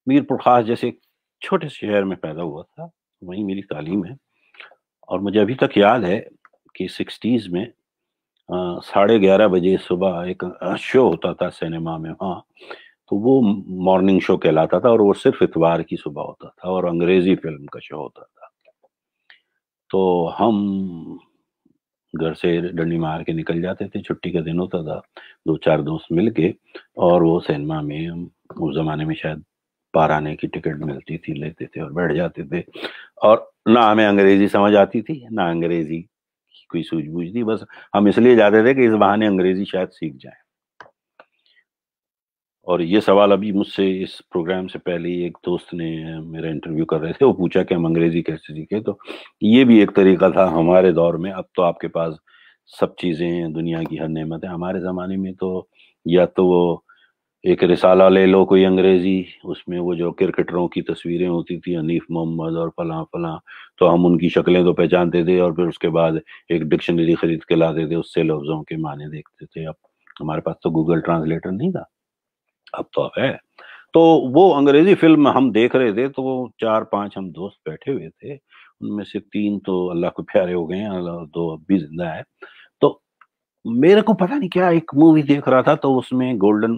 میر پرخاص جیسے ایک چھوٹے سے شہر میں پیدا ہوا تھا، وہیں میری تعلیم ہے، اور مجھے ابھی تک یاد ہے کہ 60s میں 11:30 بجے صبح ایک شو ہوتا تھا سینما میں وہاں، تو وہ مارننگ شو کہلاتا تھا، اور وہ صرف اتوار کی صبح ہوتا تھا، اور انگریزی فلم کا شو ہوتا تھا۔ تو ہم گھر سے ڈنڈی مار کے نکل جاتے تھے، چھٹی کا دن ہوتا تھا، 2 4 دوست مل کے، اور وہ سینما میں، اس زمانے میں شاید 12 آنے کی ٹکٹ ملتی تھی، لیتے تھے اور بیٹھ جاتے تھے، اور نہ ہمیں انگریزی سمجھ آتی تھی، نہ انگریزی کی کوئی سوجھ بوجھ تھی، بس ہم اس لیے جاتے تھے کہ اس بہانے انگریزی شاید سیکھ جائیں۔ اور یہ سوال ابھی مجھ سے اس پروگرام سے پہلے ایک دوست نے، میرا انٹرویو کر رہے تھے، وہ پوچھا کہ ہم انگریزی کیسے سیکھے، تو یہ بھی ایک طریقہ تھا ہمارے دور میں۔ اب تو آپ کے پاس سب چیزیں ہیں، دنیا کی ہر نعمت ہے، ہمارے زمانے میں تو یا تو وہ ایک رسالہ لے لو کوئی انگریزی، اس میں وہ جو کرکٹروں کی تصویریں ہوتی تھی، حنیف محمد اور فلاں فلاں، تو ہم ان کی شکلیں تو پہچانتے تھے، اور پھر اس کے بعد ایک ڈکشنری خرید کے لاتے تھے، اس سے لفظوں کے معنی دیکھتے تھے۔ اب ہمارے پاس تو گوگل ٹرانسلیٹر نہیں تھا، اب تو ہے۔ تو وہ انگریزی فلم ہم دیکھ رہے تھے، تو 4-5 ہم دوست بیٹھے ہوئے تھے، ان میں سے 3 تو اللہ کو پیارے ہو گئے ہیں اور 2 اب بھی زندہ ہیں۔ تو میرے کو پتا نہیں کیا ایک مووی دیکھ رہا تھا، تو اس میں گولڈن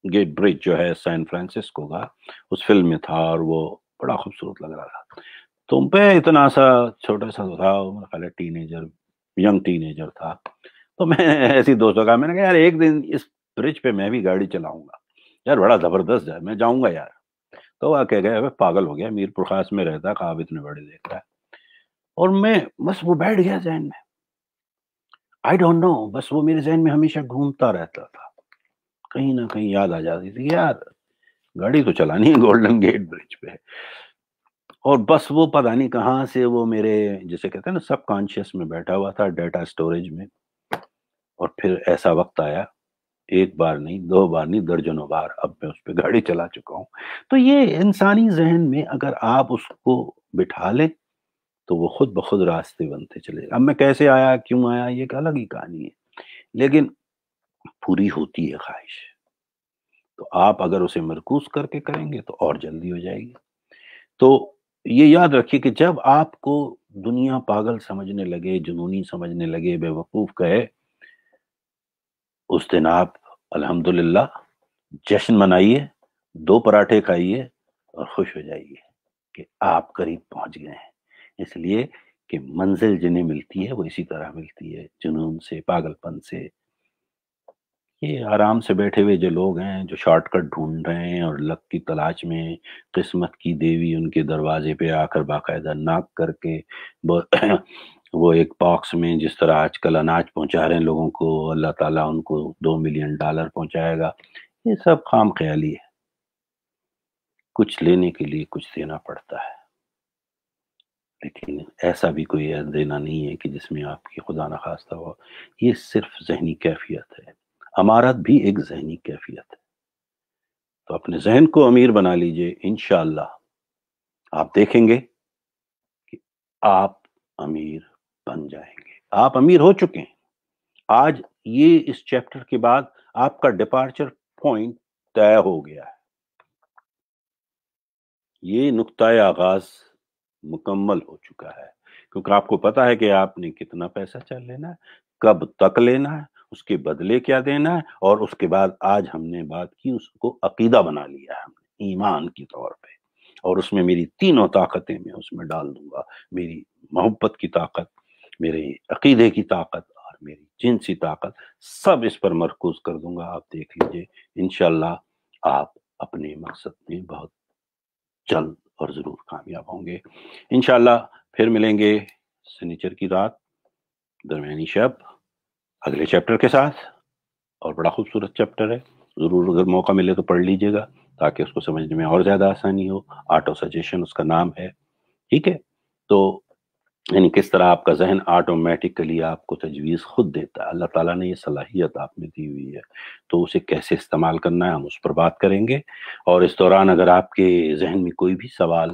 گیٹ برج جو ہے سین فرانسسکو کا اس فلم میں تھا، اور وہ بڑا خوبصورت لگ رہا تھا۔ تو میں اتنا سا چھوٹا سا تھا، میرا خیال ہے ٹین ایجر تھا، تو میں ایسی دوستوں کا میں نے کہا یار ایک دن اس برج پہ میں بھی گاڑی چلاؤں گا یار، بڑا زبردست ہے، میں جاؤں گا یار۔ تو وہ کہہ گئے پاگل ہو گیا، میر پور خاص میں رہتا ہے، خواب اتنے بڑے دیکھ رہا ہے۔ اور میں بس وہ بیٹھ گیا ذہن میں، آئی ڈونٹ نو، بس وہ میرے ذہن میں ہمیشہ گھومتا رہتا تھا، کہیں نہ کہیں یاد آ جاتی تھی یار گاڑی تو چلانی ہے گولڈن گیٹ برج پہ۔ اور بس وہ پتہ نہیں کہاں سے وہ میرے جسے کہتے ہیں نا سب کانشیس میں بیٹھا ہوا تھا، ڈیٹا سٹوریج میں، اور پھر ایسا وقت آیا، ایک بار نہیں، 2 بار نہیں، درجنوں بار اب میں اس پہ گاڑی چلا چکا ہوں۔ تو یہ انسانی ذہن میں اگر آپ اس کو بٹھا لیں تو وہ خود بخود راستے بنتے چلے۔ اب میں کیسے آیا، کیوں آیا، یہ ایک الگ ہی کہانی ہے، لیکن پوری ہوتی ہے خواہش، تو آپ اگر اسے مرکوز کر کے کریں گے تو اور جلدی ہو جائے گی۔ تو یہ یاد رکھیے کہ جب آپ کو دنیا پاگل سمجھنے لگے، جنونی سمجھنے لگے، بے وقوف کہے، اس دن آپ الحمدللہ جشن منائیے، 2 پراٹھے کھائیے اور خوش ہو جائیے کہ آپ قریب پہنچ گئے ہیں۔ اس لیے کہ منزل جنہیں ملتی ہے وہ اسی طرح ملتی ہے، جنون سے، پاگل پن سے۔ یہ آرام سے بیٹھے ہوئے جو لوگ ہیں، جو شارٹ کٹ ڈھونڈ رہے ہیں اور لک کی تلاش میں، قسمت کی دیوی ان کے دروازے پہ آ کر باقاعدہ ناک کر کے وہ ایک باکس میں جس طرح آج کل اناج پہنچا رہے ہیں لوگوں کو، اللہ تعالیٰ ان کو $2 ملین پہنچائے گا، یہ سب خام خیالی ہے۔ کچھ لینے کے لیے کچھ دینا پڑتا ہے، لیکن ایسا بھی کوئی دینا نہیں ہے کہ جس میں آپ کی خدا نخواستہ ہو، یہ صرف ذہنی کیفیت ہے۔ امارت بھی ایک ذہنی کیفیت ہے، تو اپنے ذہن کو امیر بنا لیجئے، انشاءاللہ آپ دیکھیں گے کہ آپ امیر بن جائیں گے۔ آپ امیر ہو چکے ہیں، آج یہ اس چیپٹر کے بعد آپ کا ڈپارچر پوائنٹ طے ہو گیا ہے، یہ نقطۂ آغاز مکمل ہو چکا ہے، کیونکہ آپ کو پتا ہے کہ آپ نے کتنا پیسہ چل لینا ہے، کب تک لینا ہے، اس کے بدلے کیا دینا ہے، اور اس کے بعد آج ہم نے بات کی، اس کو عقیدہ بنا لیا ہے ہم نے ایمان کی طور پہ، اور اس میں میری تینوں طاقتیں میں اس میں ڈال دوں گا، میری محبت کی طاقت، میرے عقیدے کی طاقت اور میری جنسی طاقت، سب اس پر مرکوز کر دوں گا۔ آپ دیکھ لیجئے انشاءاللہ آپ اپنے مقصد میں بہت جلد اور ضرور کامیاب ہوں گے۔ انشاءاللہ پھر ملیں گے سنیچر کی رات، درمیانی شب، اگلے چیپٹر کے ساتھ، اور بڑا خوبصورت چیپٹر ہے، ضرور اگر موقع ملے تو پڑھ لیجئے گا تاکہ اس کو سمجھنے میں اور زیادہ آسانی ہو۔ آٹو سجیشن اس کا نام ہے، ٹھیک ہے؟ تو یعنی کس طرح آپ کا ذہن آٹومیٹکلی آپ کو تجویز خود دیتا ہے، اللہ تعالیٰ نے یہ صلاحیت آپ میں دی ہوئی ہے، تو اسے کیسے استعمال کرنا ہے ہم اس پر بات کریں گے۔ اور اس دوران اگر آپ کے ذہن میں کوئی بھی سوال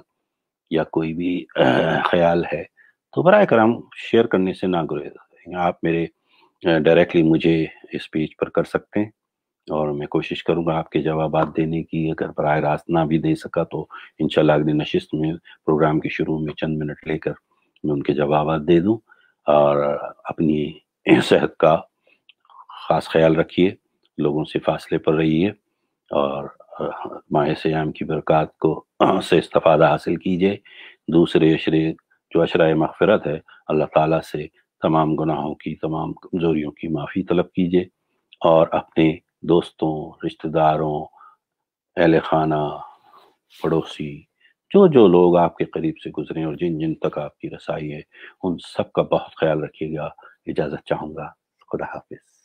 یا کوئی بھی خیال ہے تو براہ کرم شیئر کرنے سے نہ گریز کریں، آپ میرے ڈائریکٹلی مجھے اس پیج پر کر سکتے ہیں، اور میں کوشش کروں گا آپ کے جوابات دینے کی، اگر براہ راست نہ بھی دے سکا تو انشاءاللہ اگلی نشست میں پروگرام کے شروع میں چند منٹ لے کر میں ان کے جوابات دے دوں۔ اور اپنی صحت کا خاص خیال رکھیے، لوگوں سے فاصلے پر رہیے، اور ماہ سیام کی برکات کو سے استفادہ حاصل کیجئے۔ دوسرے جو عشرۂ مغفرت ہے، اللہ تعالیٰ سے تمام گناہوں کی، تمام کمزوریوں کی معافی طلب کیجئے، اور اپنے دوستوں، رشتہ داروں، اہل خانہ، پڑوسی، جو لوگ آپ کے قریب سے گزرے اور جن جن تک آپ کی رسائی ہے، ان سب کا بہت خیال رکھیے گا۔ اجازت چاہوں گا، خدا حافظ۔